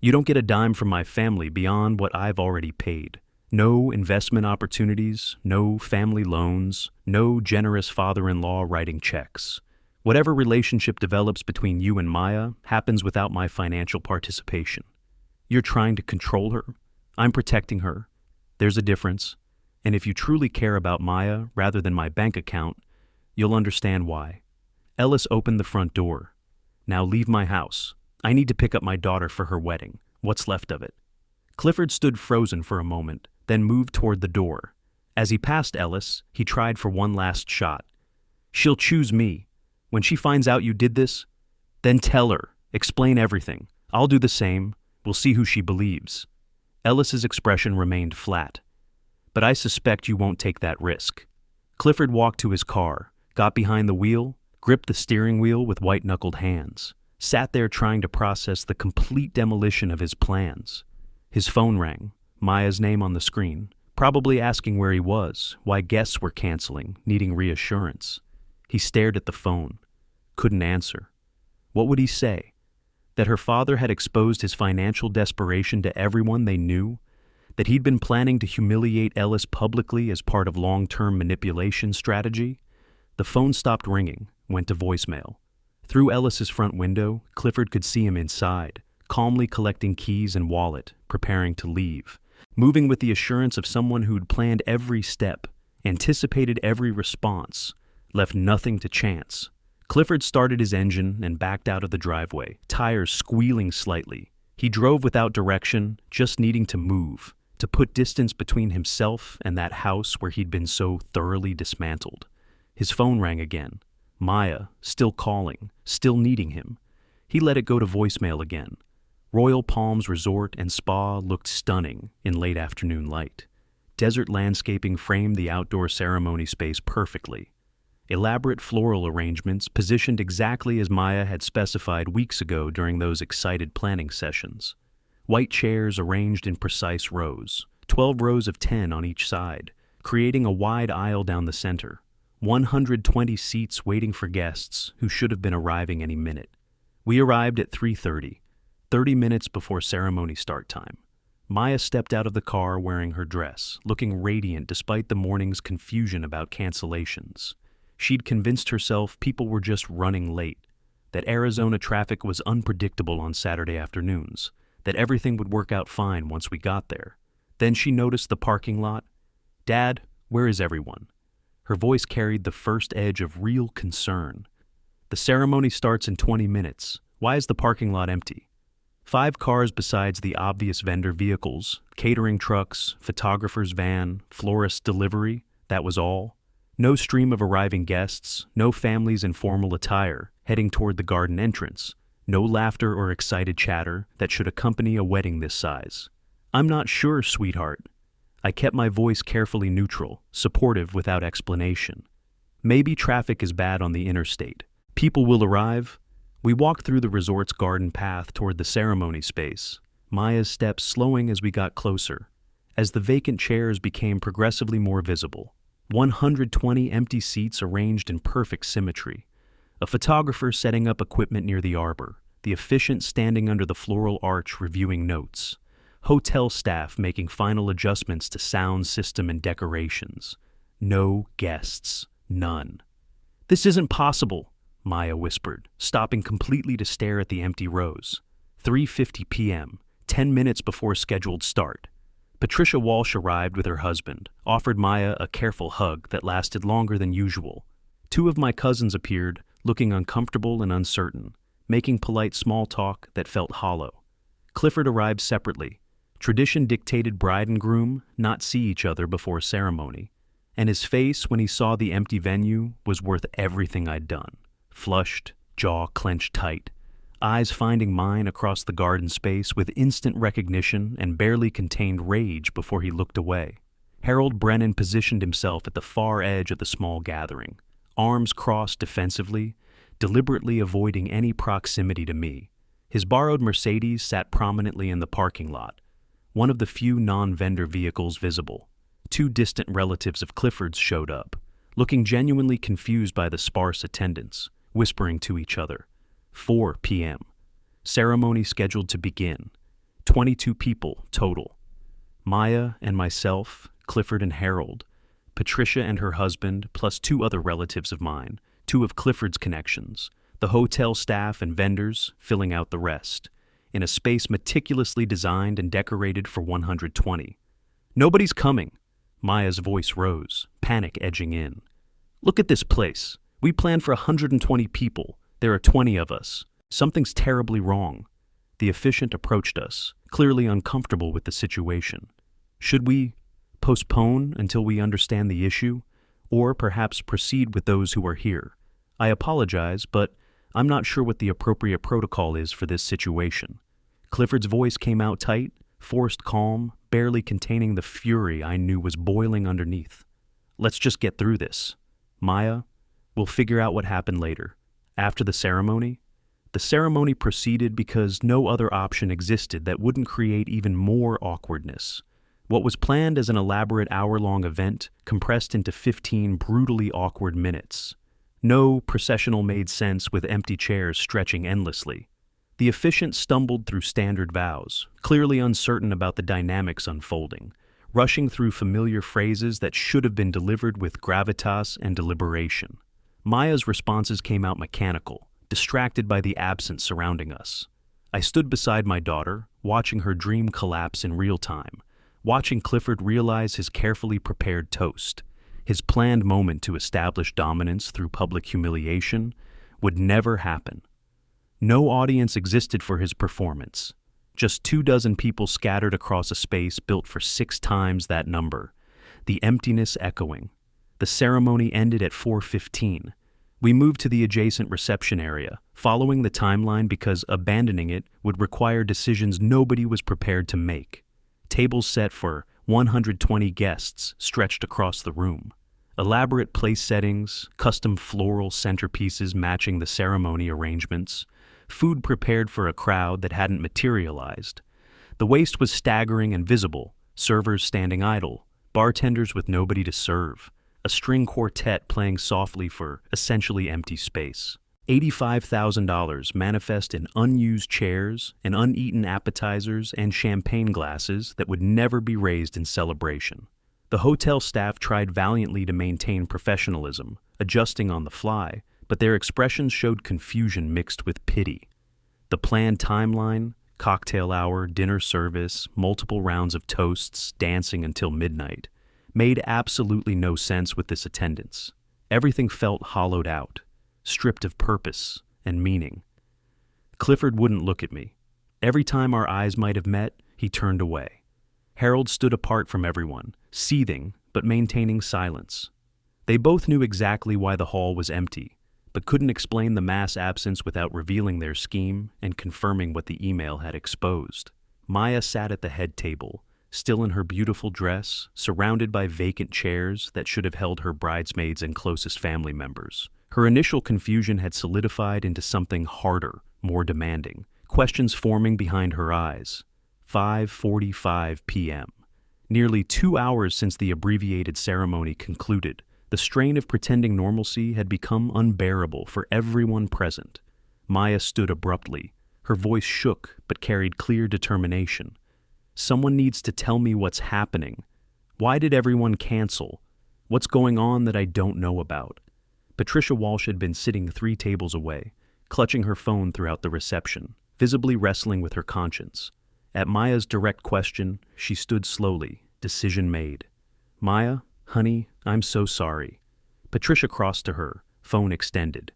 You don't get a dime from my family beyond what I've already paid. No investment opportunities, no family loans, no generous father-in-law writing checks. Whatever relationship develops between you and Maya happens without my financial participation. You're trying to control her. I'm protecting her. There's a difference. And if you truly care about Maya rather than my bank account, you'll understand why." Ellis opened the front door. "Now leave my house. I need to pick up my daughter for her wedding, what's left of it." Clifford stood frozen for a moment, then moved toward the door. As he passed Ellis, he tried for one last shot. "She'll choose me. When she finds out you did this, then tell her. Explain everything. I'll do the same. We'll see who she believes." Ellis's expression remained flat. "But I suspect you won't take that risk." Clifford walked to his car, got behind the wheel, gripped the steering wheel with white-knuckled hands, sat there trying to process the complete demolition of his plans. His phone rang, Maya's name on the screen, probably asking where he was, why guests were canceling, needing reassurance. He stared at the phone, couldn't answer. What would he say? That her father had exposed his financial desperation to everyone they knew? That he'd been planning to humiliate Ellis publicly as part of long-term manipulation strategy? The phone stopped ringing, went to voicemail. Through Ellis's front window, Clifford could see him inside, calmly collecting keys and wallet, preparing to leave, moving with the assurance of someone who'd planned every step, anticipated every response, left nothing to chance. Clifford started his engine and backed out of the driveway, tires squealing slightly. He drove without direction, just needing to move to put distance between himself and that house where he'd been so thoroughly dismantled. His phone rang again. Maya, still calling, still needing him. He let it go to voicemail again. Royal Palms Resort and Spa looked stunning in late afternoon light. Desert landscaping framed the outdoor ceremony space perfectly. Elaborate floral arrangements positioned exactly as Maya had specified weeks ago during those excited planning sessions. White chairs arranged in precise rows, 12 rows of 10 on each side, creating a wide aisle down the center. 120 seats waiting for guests who should have been arriving any minute. We arrived at 3:30, 30 minutes before ceremony start time. Maya stepped out of the car wearing her dress, looking radiant despite the morning's confusion about cancellations. She'd convinced herself people were just running late, that Arizona traffic was unpredictable on Saturday afternoons, that everything would work out fine once we got there. Then she noticed the parking lot. "Dad, where is everyone?" Her voice carried the first edge of real concern. "The ceremony starts in 20 minutes. Why is the parking lot empty?" 5 cars besides the obvious vendor vehicles, catering trucks, photographer's van, florist delivery, that was all. No stream of arriving guests, no families in formal attire heading toward the garden entrance, no laughter or excited chatter that should accompany a wedding this size. "I'm not sure, sweetheart." I kept my voice carefully neutral, supportive without explanation. "Maybe traffic is bad on the interstate. People will arrive." We walked through the resort's garden path toward the ceremony space, Maya's steps slowing as we got closer. As the vacant chairs became progressively more visible, 120 empty seats arranged in perfect symmetry. A photographer setting up equipment near the arbor, the officiant standing under the floral arch reviewing notes. Hotel staff making final adjustments to sound system and decorations. No guests. None. "This isn't possible," Maya whispered, stopping completely to stare at the empty rows. 3:50 p.m., 10 minutes before scheduled start. Patricia Walsh arrived with her husband, offered Maya a careful hug that lasted longer than usual. 2 of my cousins appeared, looking uncomfortable and uncertain, making polite small talk that felt hollow. Clifford arrived separately. Tradition dictated bride and groom not see each other before ceremony, and his face when he saw the empty venue was worth everything I'd done. Flushed, jaw clenched tight, eyes finding mine across the garden space with instant recognition and barely contained rage before he looked away. Harold Brennan positioned himself at the far edge of the small gathering, arms crossed defensively, deliberately avoiding any proximity to me. His borrowed Mercedes sat prominently in the parking lot, one of the few non-vendor vehicles visible. 2 distant relatives of Clifford's showed up, looking genuinely confused by the sparse attendance, whispering to each other. 4 p.m. Ceremony scheduled to begin. 22 people total. Maya and myself, Clifford and Harold, Patricia and her husband, plus 2 other relatives of mine, 2 of Clifford's connections, the hotel staff and vendors filling out the rest, in a space meticulously designed and decorated for 120. "Nobody's coming." Maya's voice rose, panic edging in. "Look at this place. We planned for 120 people. There are 20 of us. Something's terribly wrong." The officiant approached us, clearly uncomfortable with the situation. "Should we postpone until we understand the issue, or perhaps proceed with those who are here? I apologize, but I'm not sure what the appropriate protocol is for this situation." Clifford's voice came out tight, forced calm, barely containing the fury I knew was boiling underneath. "Let's just get through this. Maya, we'll figure out what happened later. After the ceremony proceeded because no other option existed that wouldn't create even more awkwardness. What was planned as an elaborate hour-long event compressed into 15 brutally awkward minutes. No processional made sense with empty chairs stretching endlessly. The officiant stumbled through standard vows, clearly uncertain about the dynamics unfolding, rushing through familiar phrases that should have been delivered with gravitas and deliberation. Maya's responses came out mechanical, distracted by the absence surrounding us. I stood beside my daughter, watching her dream collapse in real time, watching Clifford realize his carefully prepared toast, his planned moment to establish dominance through public humiliation, would never happen. No audience existed for his performance, Just 24 people scattered across a space built for 6 times that number. The emptiness echoing. The ceremony ended at 4:15. We moved to the adjacent reception area, following the timeline because abandoning it would require decisions nobody was prepared to make. Tables set for 120 guests stretched across the room. Elaborate place settings, custom floral centerpieces matching the ceremony arrangements, food prepared for a crowd that hadn't materialized. The waste was staggering and visible, servers standing idle, bartenders with nobody to serve, a string quartet playing softly for essentially empty space. $85,000 manifest in unused chairs and uneaten appetizers and champagne glasses that would never be raised in celebration. The hotel staff tried valiantly to maintain professionalism, adjusting on the fly, but their expressions showed confusion mixed with pity. The planned timeline, cocktail hour, dinner service, multiple rounds of toasts, dancing until midnight, made absolutely no sense with this attendance. Everything felt hollowed out, stripped of purpose and meaning. Clifford wouldn't look at me. Every time our eyes might have met, he turned away. Harold stood apart from everyone, seething but maintaining silence. They both knew exactly why the hall was empty, but couldn't explain the mass absence without revealing their scheme and confirming what the email had exposed. Maya sat at the head table, still in her beautiful dress, surrounded by vacant chairs that should have held her bridesmaids and closest family members. Her initial confusion had solidified into something harder, more demanding, questions forming behind her eyes. 5:45 p.m. Nearly 2 hours since the abbreviated ceremony concluded, the strain of pretending normalcy had become unbearable for everyone present. Maya stood abruptly. Her voice shook but carried clear determination. Someone needs to tell me what's happening. Why did everyone cancel? What's going on that I don't know about? Patricia Walsh had been sitting 3 tables away, clutching her phone throughout the reception, visibly wrestling with her conscience. At Maya's direct question, she stood slowly, decision made. "Maya, honey, I'm so sorry." Patricia crossed to her, phone extended.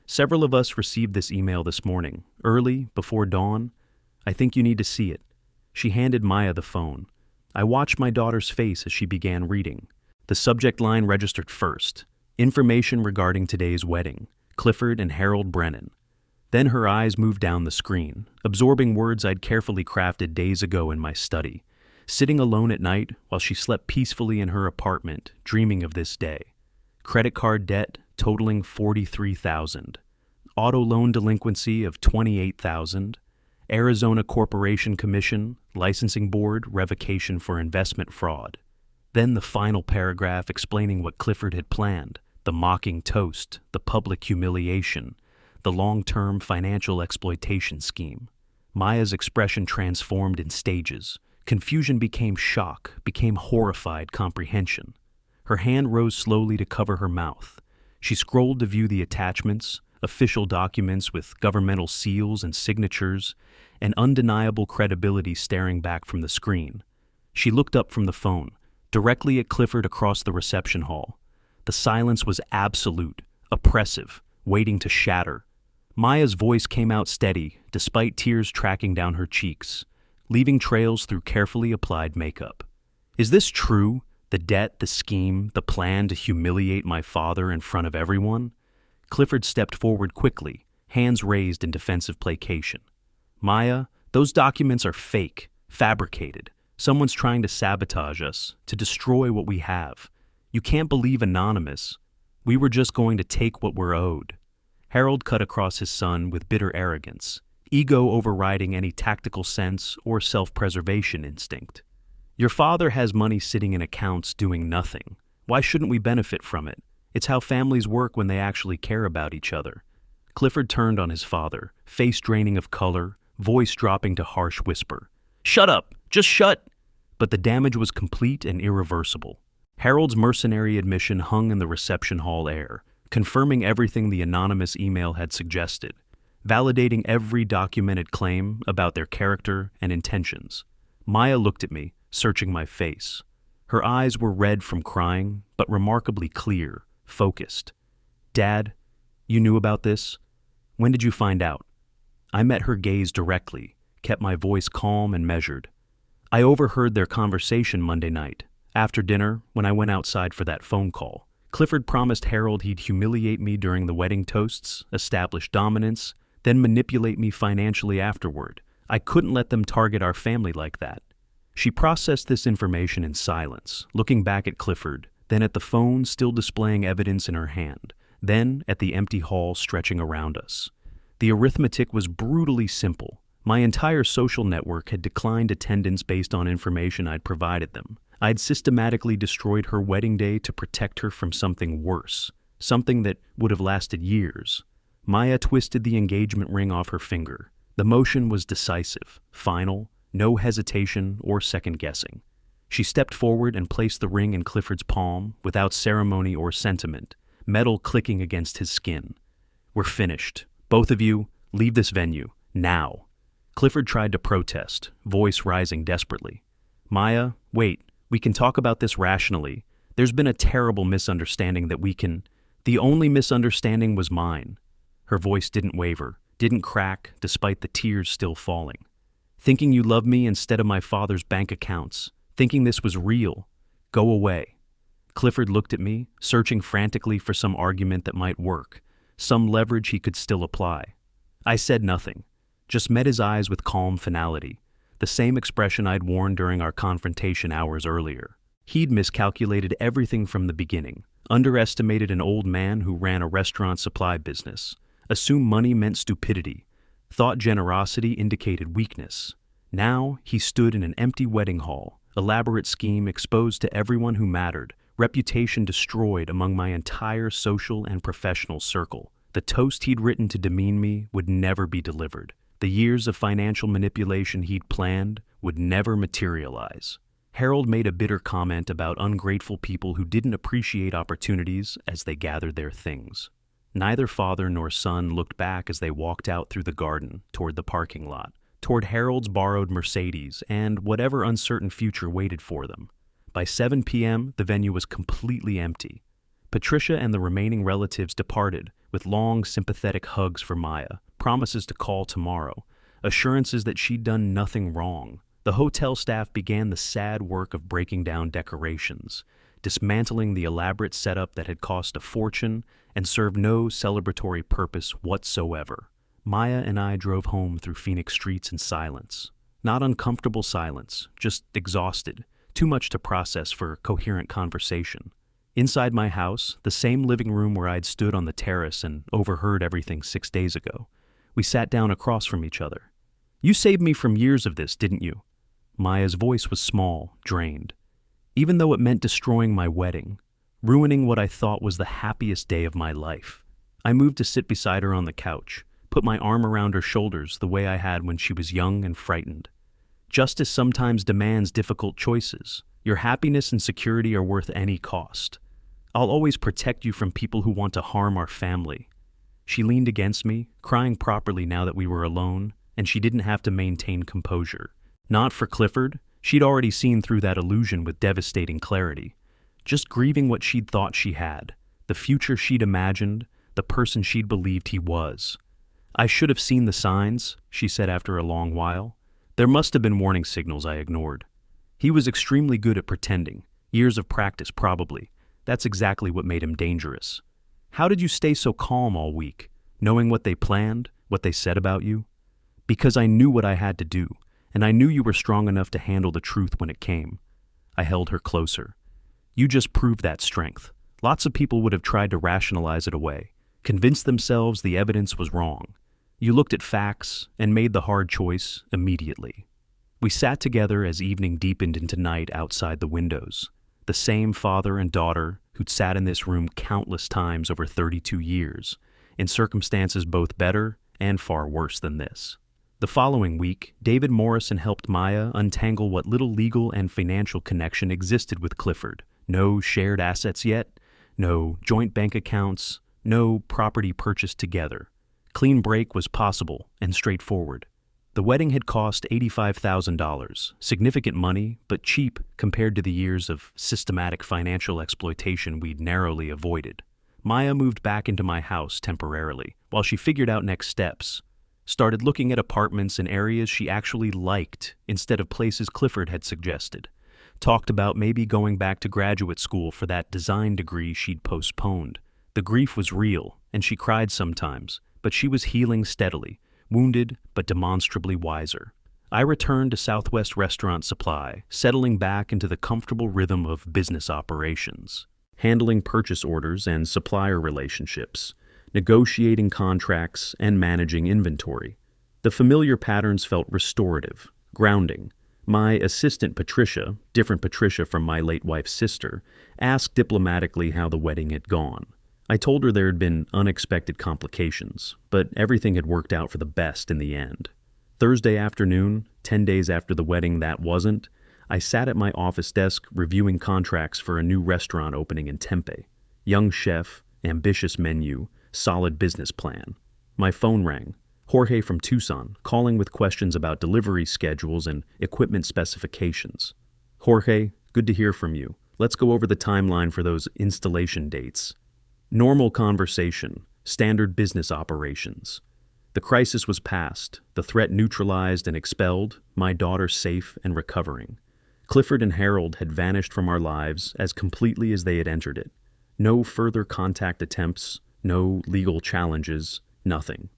"Several of us received this email this morning, early, before dawn. I think you need to see it." She handed Maya the phone. I watched my daughter's face as she began reading. The subject line registered first: information regarding today's wedding, Clifford and Harold Brennan. Then her eyes moved down the screen, absorbing words I'd carefully crafted days ago in my study, sitting alone at night while she slept peacefully in her apartment, dreaming of this day. Credit card debt totaling $43,000. Auto loan delinquency of $28,000. Arizona Corporation Commission, Licensing Board, revocation for investment fraud. Then the final paragraph explaining what Clifford had planned, the mocking toast, the public humiliation, the long-term financial exploitation scheme. Maya's expression transformed in stages. Confusion became shock, became horrified comprehension. Her hand rose slowly to cover her mouth. She scrolled to view the attachments, official documents with governmental seals and signatures, and undeniable credibility staring back from the screen. She looked up from the phone, directly at Clifford across the reception hall. The silence was absolute, oppressive, waiting to shatter. Maya's voice came out steady, despite tears tracking down her cheeks, leaving trails through carefully applied makeup. "Is this true? The debt, the scheme, the plan to humiliate my father in front of everyone?" Clifford stepped forward quickly, hands raised in defensive placation. "Maya, those documents are fake, fabricated. Someone's trying to sabotage us, to destroy what we have. You can't believe anonymous. We were just going to take what we're owed." Harold cut across his son with bitter arrogance, ego overriding any tactical sense or self-preservation instinct. "Your father has money sitting in accounts doing nothing. Why shouldn't we benefit from it? It's how families work when they actually care about each other." Clifford turned on his father, face draining of color, voice dropping to harsh whisper. "Shut up! Just shut!" But the damage was complete and irreversible. Harold's mercenary admission hung in the reception hall air, confirming everything the anonymous email had suggested, validating every documented claim about their character and intentions. Maya looked at me, searching my face. Her eyes were red from crying, but remarkably clear, focused. "Dad, you knew about this? When did you find out?" I met her gaze directly, kept my voice calm and measured. I overheard their conversation Monday night. After dinner, when I went outside for that phone call, Clifford promised Harold he'd humiliate me during the wedding toasts, establish dominance, then manipulate me financially afterward. I couldn't let them target our family like that. She processed this information in silence, looking back at Clifford, then at the phone still displaying evidence in her hand, then at the empty hall stretching around us. The arithmetic was brutally simple. My entire social network had declined attendance based on information I'd provided them. I'd systematically destroyed her wedding day to protect her from something worse, something that would have lasted years. Maya twisted the engagement ring off her finger. The motion was decisive, final, no hesitation or second-guessing. She stepped forward and placed the ring in Clifford's palm without ceremony or sentiment, metal clicking against his skin. "We're finished. Both of you, leave this venue, now." Clifford tried to protest, voice rising desperately. "Maya, wait. We can talk about this rationally. There's been a terrible misunderstanding that we can—" "The only misunderstanding was mine." Her voice didn't waver, didn't crack, despite the tears still falling. "Thinking you loved me instead of my father's bank accounts. Thinking this was real. Go away." Clifford looked at me, searching frantically for some argument that might work, some leverage he could still apply. I said nothing, just met his eyes with calm finality, the same expression I'd worn during our confrontation hours earlier. He'd miscalculated everything from the beginning, underestimated an old man who ran a restaurant supply business, assumed money meant stupidity, thought generosity indicated weakness. Now he stood in an empty wedding hall, elaborate scheme exposed to everyone who mattered, reputation destroyed among my entire social and professional circle. The toast he'd written to demean me would never be delivered. The years of financial manipulation he'd planned would never materialize. Harold made a bitter comment about ungrateful people who didn't appreciate opportunities as they gathered their things. Neither father nor son looked back as they walked out through the garden toward the parking lot, toward Harold's borrowed Mercedes and whatever uncertain future waited for them. By 7 p.m., the venue was completely empty. Patricia and the remaining relatives departed with long, sympathetic hugs for Maya, promises to call tomorrow, assurances that she'd done nothing wrong. The hotel staff began the sad work of breaking down decorations, dismantling the elaborate setup that had cost a fortune and served no celebratory purpose whatsoever. Maya and I drove home through Phoenix streets in silence. Not uncomfortable silence, just exhausted, too much to process for coherent conversation. Inside my house, the same living room where I'd stood on the terrace and overheard everything 6 days ago, we sat down across from each other. "You saved me from years of this, didn't you?" Maya's voice was small, drained. "Even though it meant destroying my wedding, ruining what I thought was the happiest day of my life." I moved to sit beside her on the couch, put my arm around her shoulders the way I had when she was young and frightened. "Justice sometimes demands difficult choices. Your happiness and security are worth any cost. I'll always protect you from people who want to harm our family." She leaned against me, crying properly now that we were alone, and she didn't have to maintain composure. Not for Clifford. She'd already seen through that illusion with devastating clarity. Just grieving what she'd thought she had, the future she'd imagined, the person she'd believed he was. "I should have seen the signs," she said after a long while. "There must have been warning signals I ignored." He was extremely good at pretending. Years of practice, probably. That's exactly what made him dangerous. "How did you stay so calm all week, knowing what they planned, what they said about you?" "Because I knew what I had to do, and I knew you were strong enough to handle the truth when it came." I held her closer. "You just proved that strength. Lots of people would have tried to rationalize it away, convince themselves the evidence was wrong. You looked at facts and made the hard choice immediately." We sat together as evening deepened into night outside the windows. The same father and daughter who'd sat in this room countless times over 32 years, in circumstances both better and far worse than this. The following week, David Morrison helped Maya untangle what little legal and financial connection existed with Clifford. No shared assets yet, no joint bank accounts, no property purchased together. Clean break was possible and straightforward. The wedding had cost $85,000, significant money, but cheap compared to the years of systematic financial exploitation we'd narrowly avoided. Maya moved back into my house temporarily, while she figured out next steps. started looking at apartments in areas she actually liked instead of places Clifford had suggested, talked about maybe going back to graduate school for that design degree she'd postponed. The grief was real, and she cried sometimes, but she was healing steadily, wounded but demonstrably wiser. I returned to Southwest Restaurant Supply, settling back into the comfortable rhythm of business operations, handling purchase orders and supplier relationships, negotiating contracts, and managing inventory. The familiar patterns felt restorative, grounding. My assistant Patricia, different Patricia from my late wife's sister, asked diplomatically how the wedding had gone. I told her there had been unexpected complications, but everything had worked out for the best in the end. Thursday afternoon, 10 days after the wedding that wasn't, I sat at my office desk reviewing contracts for a new restaurant opening in Tempe. Young chef, ambitious menu, solid business plan. My phone rang. Jorge from Tucson, calling with questions about delivery schedules and equipment specifications. Jorge, good to hear from you. Let's go over the timeline for those installation dates. Normal conversation, standard business operations. The crisis was past, the threat neutralized and expelled, my daughter safe and recovering. Clifford and Harold had vanished from our lives as completely as they had entered it. No further contact attempts, no legal challenges, nothing.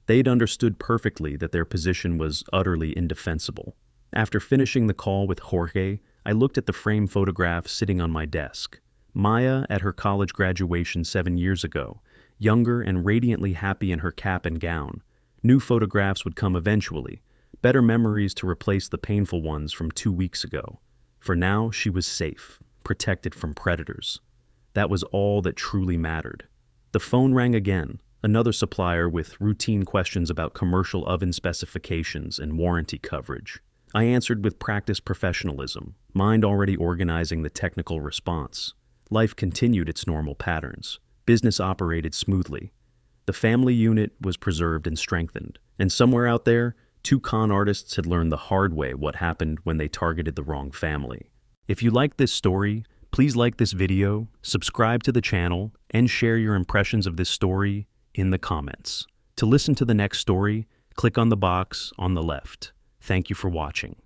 They'd understood perfectly that their position was utterly indefensible. After finishing the call with Jorge, I looked at the frame photograph sitting on my desk. Maya at her college graduation 7 years ago, younger and radiantly happy in her cap and gown. New photographs would come eventually, better memories to replace the painful ones from 2 weeks ago. For now, she was safe, protected from predators. That was all that truly mattered. The phone rang again, another supplier with routine questions about commercial oven specifications and warranty coverage. I answered with practiced professionalism, mind already organizing the technical response. Life continued its normal patterns. Business operated smoothly. The family unit was preserved and strengthened. And somewhere out there, 2 con artists had learned the hard way what happened when they targeted the wrong family. If you like this story, please like this video, subscribe to the channel, and share your impressions of this story in the comments. To listen to the next story, click on the box on the left. Thank you for watching.